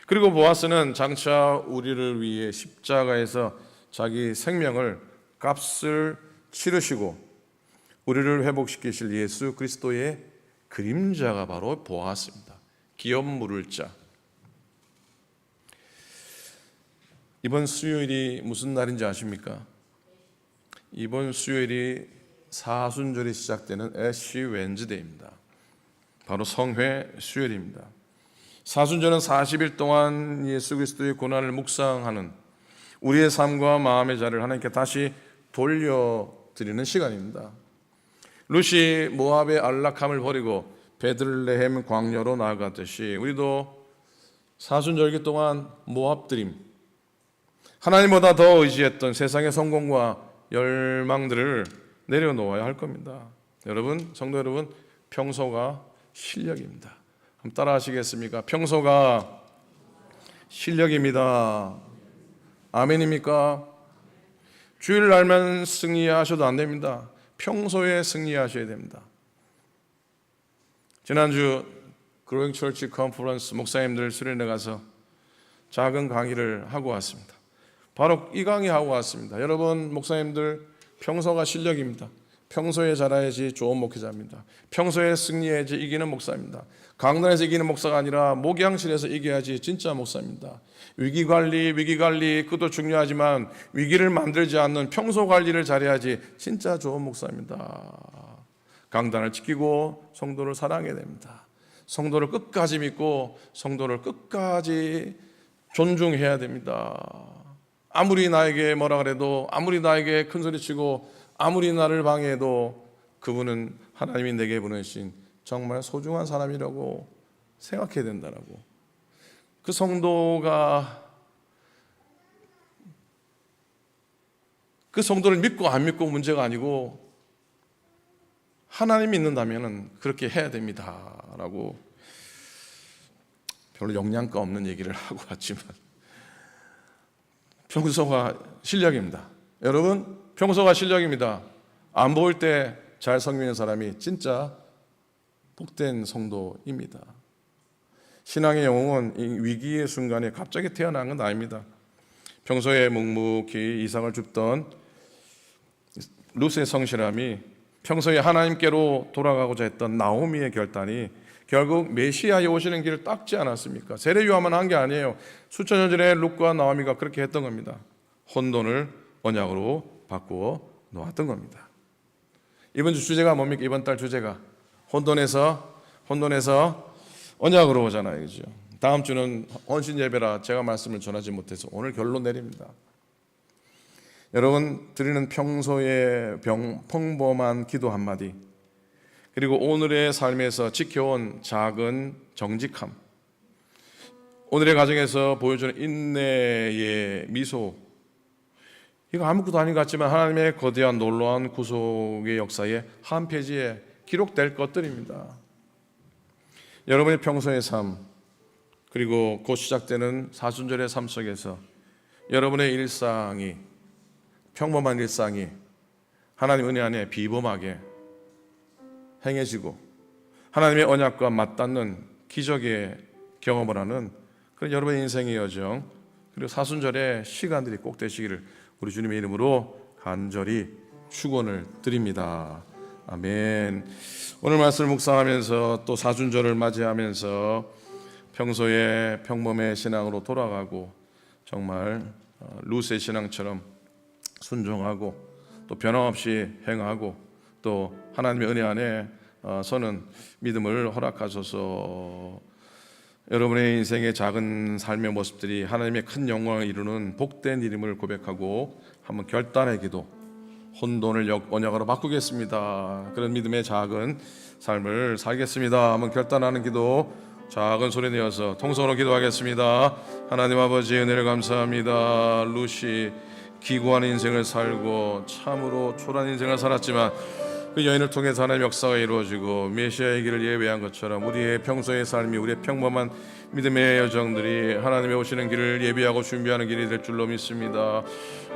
그리고 보아스는 장차 우리를 위해 십자가에서 자기 생명을 값을 치르시고 우리를 회복시키실 예수 그리스도의 그림자가 바로 보아스입니다. 기업 물을 자. 이번 수요일이 무슨 날인지 아십니까? 이번 수요일이 사순절이 시작되는 애쉬 웬즈데이입니다. 바로 성회 수요일입니다. 사순절은 40일 동안 예수 그리스도의 고난을 묵상하는 우리의 삶과 마음의 자리를 하나님께 다시 돌려드리는 시간입니다. 룻이 모압의 안락함을 버리고 베들레헴 광야로 나아갔듯이 우리도 사순절기 동안 모압드림, 하나님보다 더 의지했던 세상의 성공과 열망들을 내려놓아야 할 겁니다. 여러분, 성도 여러분, 평소가 실력입니다. 한번 따라 하시겠습니까? 평소가 실력입니다. 아멘입니까? 주일날만 승리하셔도 안 됩니다. 평소에 승리하셔야 됩니다. 지난주 그로잉 철치 컨퍼런스 목사님들 수련회 가서 작은 강의를 하고 왔습니다. 바로 이 강의 하고 왔습니다. 여러분 목사님들 평소가 실력입니다. 평소에 잘해야지 좋은 목회자입니다. 평소에 승리해야지 이기는 목사입니다. 강단에서 이기는 목사가 아니라 목양실에서 이겨야지 진짜 목사입니다. 위기관리 그것도 중요하지만 위기를 만들지 않는 평소 관리를 잘해야지 진짜 좋은 목사입니다. 강단을 지키고 성도를 사랑해야 됩니다. 성도를 끝까지 믿고 성도를 끝까지 존중해야 됩니다. 아무리 나에게 뭐라 그래도, 아무리 나에게 큰소리치고 아무리 나를 방해해도 그분은 하나님이 내게 보내신 정말 소중한 사람이라고 생각해야 된다라고. 그 성도가 그 성도를 믿고 안 믿고 문제가 아니고 하나님 믿는다면 그렇게 해야 됩니다라고 별로 영양가 없는 얘기를 하고 왔지만 평소가 실력입니다. 여러분, 평소가 실력입니다. 안 보일 때 잘 섬기는 사람이 진짜 복된 성도입니다. 신앙의 영웅은 위기의 순간에 갑자기 태어난 건 아닙니다. 평소에 묵묵히 이삭을 줍던 룻의 성실함이 평소에 하나님께로 돌아가고자 했던 나오미의 결단이 결국 메시아에 오시는 길을 닦지 않았습니까? 세례 요한만 한 게 아니에요. 수천 년 전에 룻과 나오미가 그렇게 했던 겁니다. 혼돈을 언약으로 바꾸어 놓았던 겁니다. 이번 주 주제가 뭡니까? 이번 달 주제가 혼돈에서 언약으로 오잖아요, 그죠? 다음 주는 헌신 예배라 제가 말씀을 전하지 못해서 오늘 결론 내립니다. 여러분 드리는 평소의 평범한 기도 한마디, 그리고 오늘의 삶에서 지켜온 작은 정직함, 오늘의 가정에서 보여주는 인내의 미소, 이거 아무것도 아닌 것 같지만 하나님의 거대한 놀라운 구속의 역사의 한 페이지에 기록될 것들입니다. 여러분의 평소의 삶, 그리고 곧 시작되는 사순절의 삶 속에서 여러분의 일상이, 평범한 일상이 하나님 은혜 안에 비범하게 행해지고 하나님의 언약과 맞닿는 기적의 경험을 하는 그런 여러분의 인생의 여정, 그리고 사순절의 시간들이 꼭 되시기를 우리 주님의 이름으로 간절히 축원을 드립니다. 아멘. 오늘 말씀을 묵상하면서 또 사순절을 맞이하면서 평소에 평범의 신앙으로 돌아가고 정말 룻의 신앙처럼 순종하고 또 변함없이 행하고 또 하나님의 은혜 안에 서는 믿음을 허락하소서. 여러분의 인생의 작은 삶의 모습들이 하나님의 큰 영광을 이루는 복된 이름을 고백하고 한번 결단의 기도, 혼돈을 언약으로 바꾸겠습니다. 그런 믿음의 작은 삶을 살겠습니다. 한번 결단하는 기도 작은 소리 내어서 통성으로 기도하겠습니다. 하나님 아버지 은혜를 감사합니다. 룻이 기구한 인생을 살고 참으로 초라한 인생을 살았지만 그 여인을 통해서 하나님의 역사가 이루어지고 메시아의 길을 예배한 것처럼 우리의 평소의 삶이, 우리의 평범한 믿음의 여정들이 하나님의 오시는 길을 예비하고 준비하는 길이 될 줄로 믿습니다.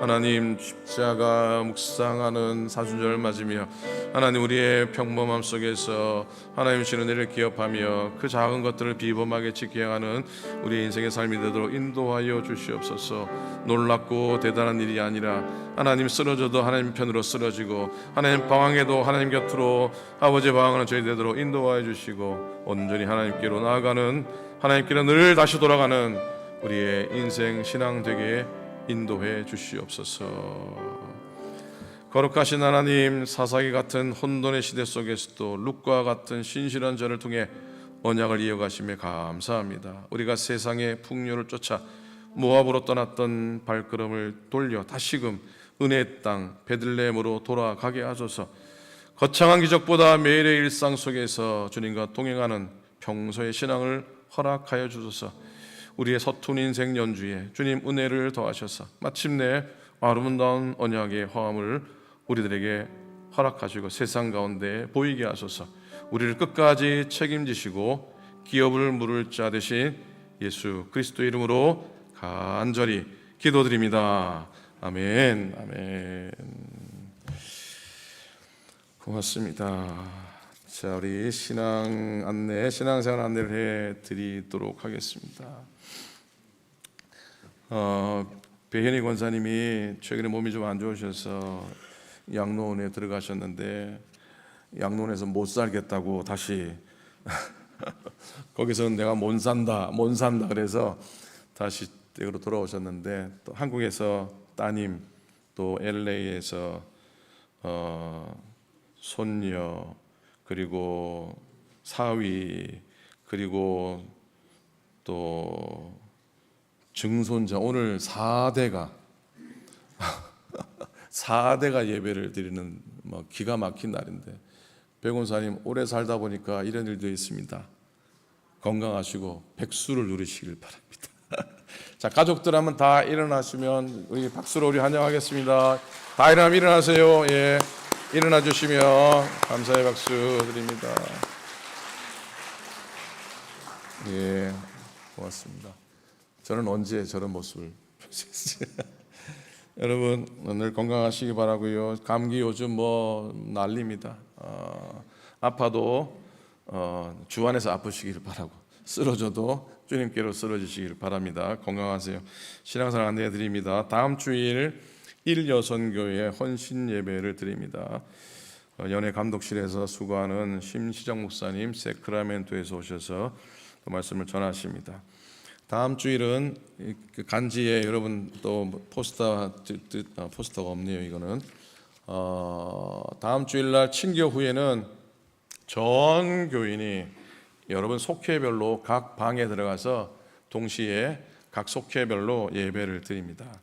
하나님 십자가 묵상하는 사순절 맞으며 하나님 우리의 평범함 속에서 하나님 주시는 은혜를 기업하며 그 작은 것들을 비범하게 지켜가는 우리 인생의 삶이 되도록 인도하여 주시옵소서. 놀랍고 대단한 일이 아니라 하나님 쓰러져도 하나님 편으로 쓰러지고 하나님 방황해도 하나님 곁으로 아버지 방황하는 저희 되도록 인도하여 주시고 온전히 하나님께로 나아가는 하나님께로 늘 다시 돌아가는 우리의 인생 신앙 되게 인도해 주시옵소서. 거룩하신 하나님, 사사기 같은 혼돈의 시대 속에서도 룻과 같은 신실한 자를 통해 언약을 이어가심에 감사합니다. 우리가 세상의 풍요를 쫓아 모압으로 떠났던 발걸음을 돌려 다시금 은혜의 땅 베들레헴으로 돌아가게 하소서. 거창한 기적보다 매일의 일상 속에서 주님과 동행하는 평소의 신앙을 허락하여 주소서. 우리의 서툰 인생 연주에 주님 은혜를 더하셔서 마침내 아름다운 언약의 화음을 우리들에게 허락하시고 세상 가운데 보이게 하소서. 우리를 끝까지 책임지시고 기업을 물을 자 되신 예수 그리스도 이름으로 간절히 기도드립니다. 아멘. 아멘. 고맙습니다. 자, 우리 신앙생활 안내를 해드리도록 하겠습니다. 배현희 권사님이 최근에 몸이 좀 안 좋으셔서 양로원에 들어가셨는데 양로원에서 못 살겠다고 다시 거기서는 내가 못 산다 그래서 다시 댁으로 돌아오셨는데 또 한국에서 따님 또 LA에서 손녀 그리고 사위 그리고 또 증손자 오늘 4대가 4대가 예배를 드리는 뭐 기가 막힌 날인데 백원사님 오래 살다 보니까 이런 일도 있습니다. 건강하시고 백수를 누리시길 바랍니다. 자, 가족들 한번 다 일어나시면 우리 박수로 우리 환영하겠습니다. 다 일어나면 일어나세요. 예, 일어나 주시면 감사의 박수 드립니다. 예, 고맙습니다. 저는 언제 저런 모습을 보셨어요? 여러분 늘 건강하시기 바라고요. 감기 요즘 뭐 난립니다. 아파도 주 안에서 아프시기를 바라고 쓰러져도 주님께로 쓰러지시기를 바랍니다. 건강하세요. 신앙생활 안내해 드립니다. 다음 주일 일여선교회 헌신 예배를 드립니다. 연예 감독실에서 수고하는 심시정 목사님 세크라멘토에서 오셔서 말씀을 전하십니다. 다음 주일은 간지에 여러분 또 포스터가 없네요. 이거는 다음 주일날 친교 후에는 전 교인이 여러분 속회별로 각 방에 들어가서 동시에 각 속회별로 예배를 드립니다.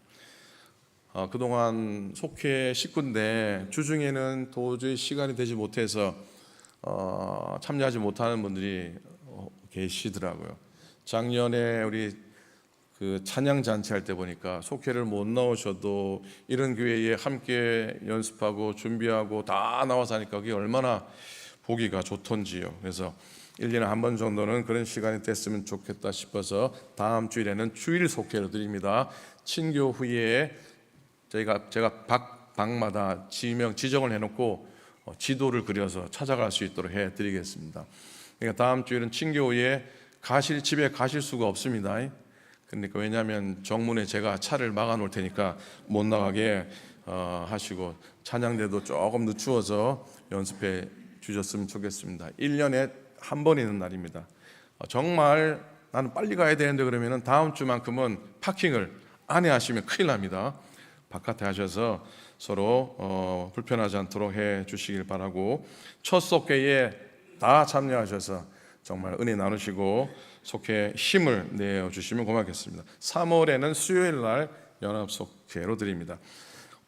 그동안 속회 식구인데 주중에는 도저히 시간이 되지 못해서 참여하지 못하는 분들이 계시더라고요. 작년에 우리 그 찬양 잔치 할 때 보니까 속회를 못 나오셔도 이런 교회에 함께 연습하고 준비하고 다 나와서 하니까 그게 얼마나 보기가 좋던지요. 그래서 1년에 한 번 정도는 그런 시간이 됐으면 좋겠다 싶어서 다음 주일에는 주일 속회를 드립니다. 친교 후에 제가 방마다 지정을 해놓고 지도를 그려서 찾아갈 수 있도록 해드리겠습니다. 그러니까 다음 주일은 친교 후에 집에 가실 수가 없습니다. 그러니까 왜냐하면 정문에 제가 차를 막아 놓을 테니까 못 나가게 하시고 찬양대도 조금 늦추어서 연습해 주셨으면 좋겠습니다. 1년에 한 번 있는 날입니다. 정말 나는 빨리 가야 되는데 그러면은 다음 주만큼은 파킹을 안에 하시면 큰일 납니다. 바깥에 하셔서 서로 불편하지 않도록 해 주시길 바라고 첫 속회에 다 참여하셔서 정말 은혜 나누시고 속회 힘을 내어 주시면 고맙겠습니다. 3월에는 수요일 날 연합 속회로 드립니다.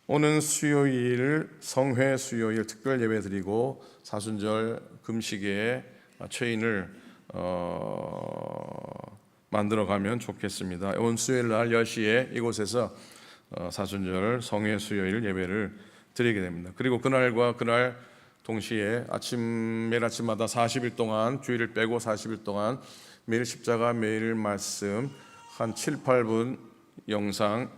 오는 수요일 성회 수요일 특별 예배 드리고 사순절 금식의 체인을 만들어 가면 좋겠습니다. 온 수요일 날 10시에 이곳에서 사순절 성회 수요일 예배를 드리게 됩니다. 그리고 그날과 그날 동시에 매일 아침마다 40일 동안 주일을 빼고 40일 동안 매일 십자가 매일 말씀 한 7, 8분 영상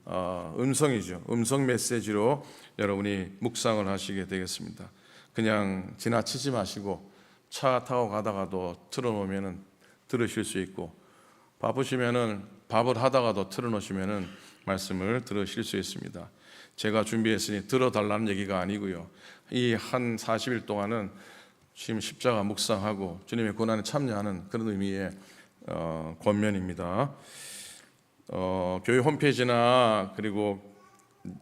음성이죠. 음성 메시지로 여러분이 묵상을 하시게 되겠습니다. 그냥 지나치지 마시고 차 타고 가다가도 틀어놓으면 들으실 수 있고, 바쁘시면은 밥을 하다가도 틀어놓으시면은 말씀을 들으실 수 있습니다. 제가 준비했으니 들어달라는 얘기가 아니고요. 이 한 40일 동안은 지금 십자가 묵상하고 주님의 고난에 참여하는 그런 의미의 권면입니다. 교회 홈페이지나 그리고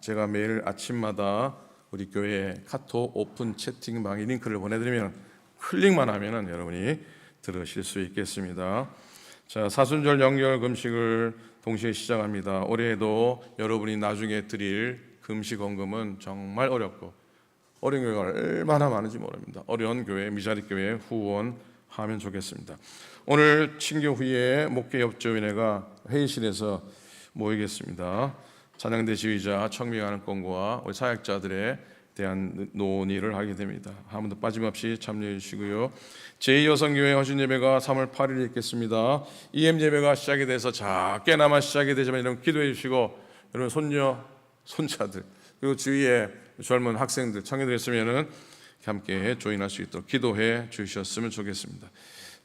제가 매일 아침마다 우리 교회 카톡 오픈 채팅방에 링크를 보내드리면 클릭만 하면은 여러분이 들으실 수 있겠습니다. 자, 사순절 영절 금식을 동시에 시작합니다. 올해에도 여러분이 나중에 드릴 금식 헌금은 정말 어렵고 어려운 교회가 얼마나 많은지 모릅니다. 어려운 교회, 미자리 교회 후원하면 좋겠습니다. 오늘 친교 후에 목회협조위원회가 회의실에서 모이겠습니다. 찬양대 지휘자 청명하는 건과 우리 사역자들에 대한 논의를 하게 됩니다. 한 번도 빠짐없이 참여해 주시고요. 제2여성교회 헌신예배가 3월 8일에 있겠습니다. EM 예배가 시작이 돼서 작게나마 시작이 되지만 여러분 기도해 주시고, 여러분 손녀, 손자들 그리고 주위에 젊은 학생들, 청년들 있으면은 함께 조인할 수 있도록 기도해 주셨으면 좋겠습니다.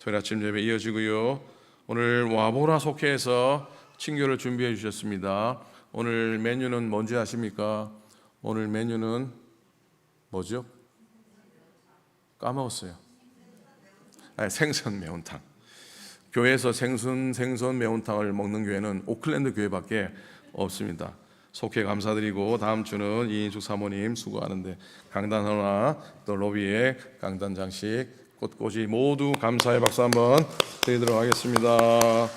토요일 아침 예배 이어지고요. 오늘 와보라 속회에서 친교를 준비해 주셨습니다. 오늘 메뉴는 뭔지 아십니까? 오늘 메뉴는 뭐죠? 까먹었어요. 생선 매운탕. 교회에서 생선 매운탕을 먹는 교회는 오클랜드 교회밖에 없습니다. 속회 감사드리고, 다음 주는 이인숙 사모님 수고하는데 강단 하나, 또 로비에 강단 장식, 꽃꽂이 모두 감사의 박수 한번 드리도록 하겠습니다.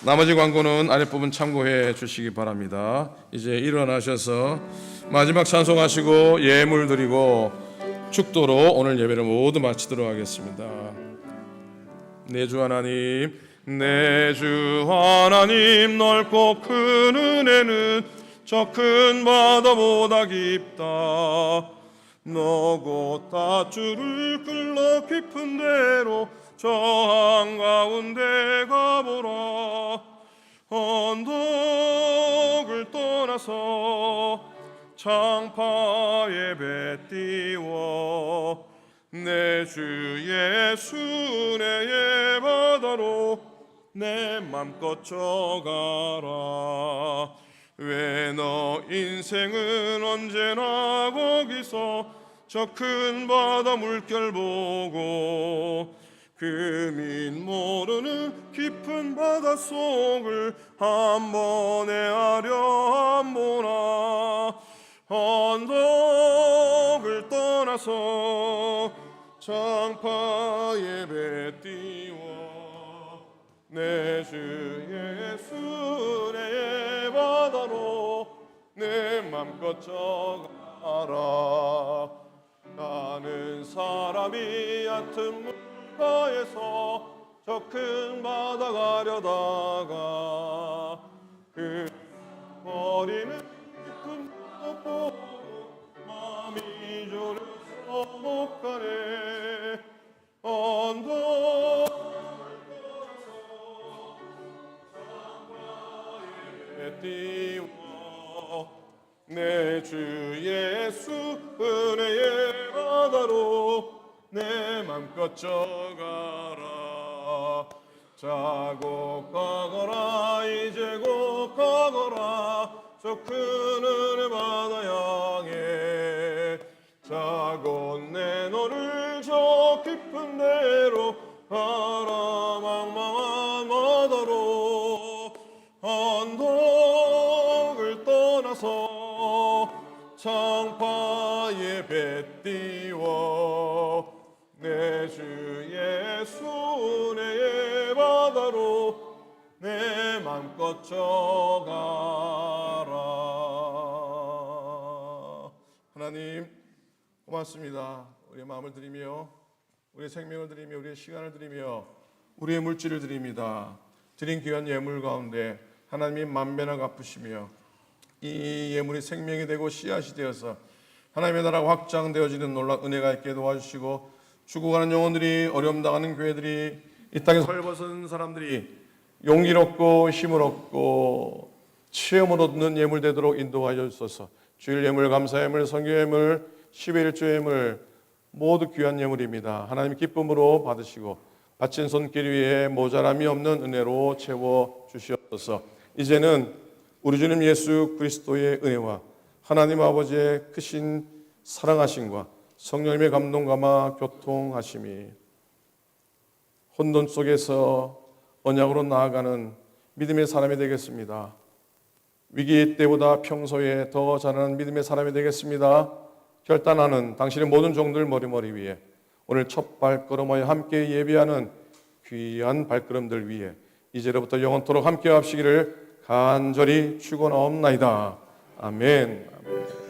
나머지 광고는 아랫부분 참고해 주시기 바랍니다. 이제 일어나셔서 마지막 찬송하시고 예물 드리고 축도로 오늘 예배를 모두 마치도록 하겠습니다. 내 주 하나님, 내 주 하나님, 넓고 큰 은혜는 저 큰 바다보다 깊다. 너 곧 닷줄을 끌러 깊은 데로 저 한가운데 가보라. 언덕을 떠나서 창파에 배 띄워 내 주 예수 내 바다로 내 맘껏 져가라. 왜 너 인생은 언제나 거기서 저 큰 바다 물결 보고 금인 모르는 깊은 바닷속을 한 번에 하려 보나. 언덕을 떠나서 창파에 배 띄워 내 주 예수 내 바다로 내 맘껏 져가라. 가는 사람이 얕은 물가에서 저 큰 바다 가려다가 그 거리는 깊은 바다 보고 마음이 졸여서 못 가네. 언덕을 떠나서 창가에 띄워 내 주 예수 은혜의 바다로 내 맘껏 져가라. 자고 가거라 이제 곧 가거라 저 큰 은혜 바다 향해. 자고 내 너를 저 깊은 데로 가라. 망망한 바다로 언덕을 떠나서 창파에 배 띄워 내 주 예수 은혜의 바다로 내 맘껏 져가라. 하나님 고맙습니다. 우리의 마음을 드리며 우리의 생명을 드리며 우리의 시간을 드리며 우리의 물질을 드립니다. 드린 귀한 예물 가운데 하나님이 만배나 갚으시며 이 예물이 생명이 되고 씨앗이 되어서 하나님의 나라가 확장되어지는 놀라운 은혜가 있게 도와주시고, 죽어가는 영혼들이, 어려움 당하는 교회들이, 이 땅에 헐벗은 사람들이 용기를 얻고 힘을 얻고 체험을 얻는 예물 되도록 인도하여 주소서. 주일 예물, 감사 예물, 성교 예물, 11조 예물 모두 귀한 예물입니다. 하나님 기쁨으로 받으시고 바친 손길 위에 모자람이 없는 은혜로 채워 주시옵소서. 이제는 우리 주님 예수 그리스도의 은혜와 하나님 아버지의 크신 사랑하심과 성령님의 감동감화 교통하심이 혼돈 속에서 언약으로 나아가는 믿음의 사람이 되겠습니다. 위기 때보다 평소에 더 잘하는 믿음의 사람이 되겠습니다. 결단하는 당신의 모든 종들 머리 위에 오늘 첫 발걸음하여 함께 예비하는 귀한 발걸음들 위에 이제로부터 영원토록 함께 합시기를 간절히 축원하옵나이다. 아멘. 아멘.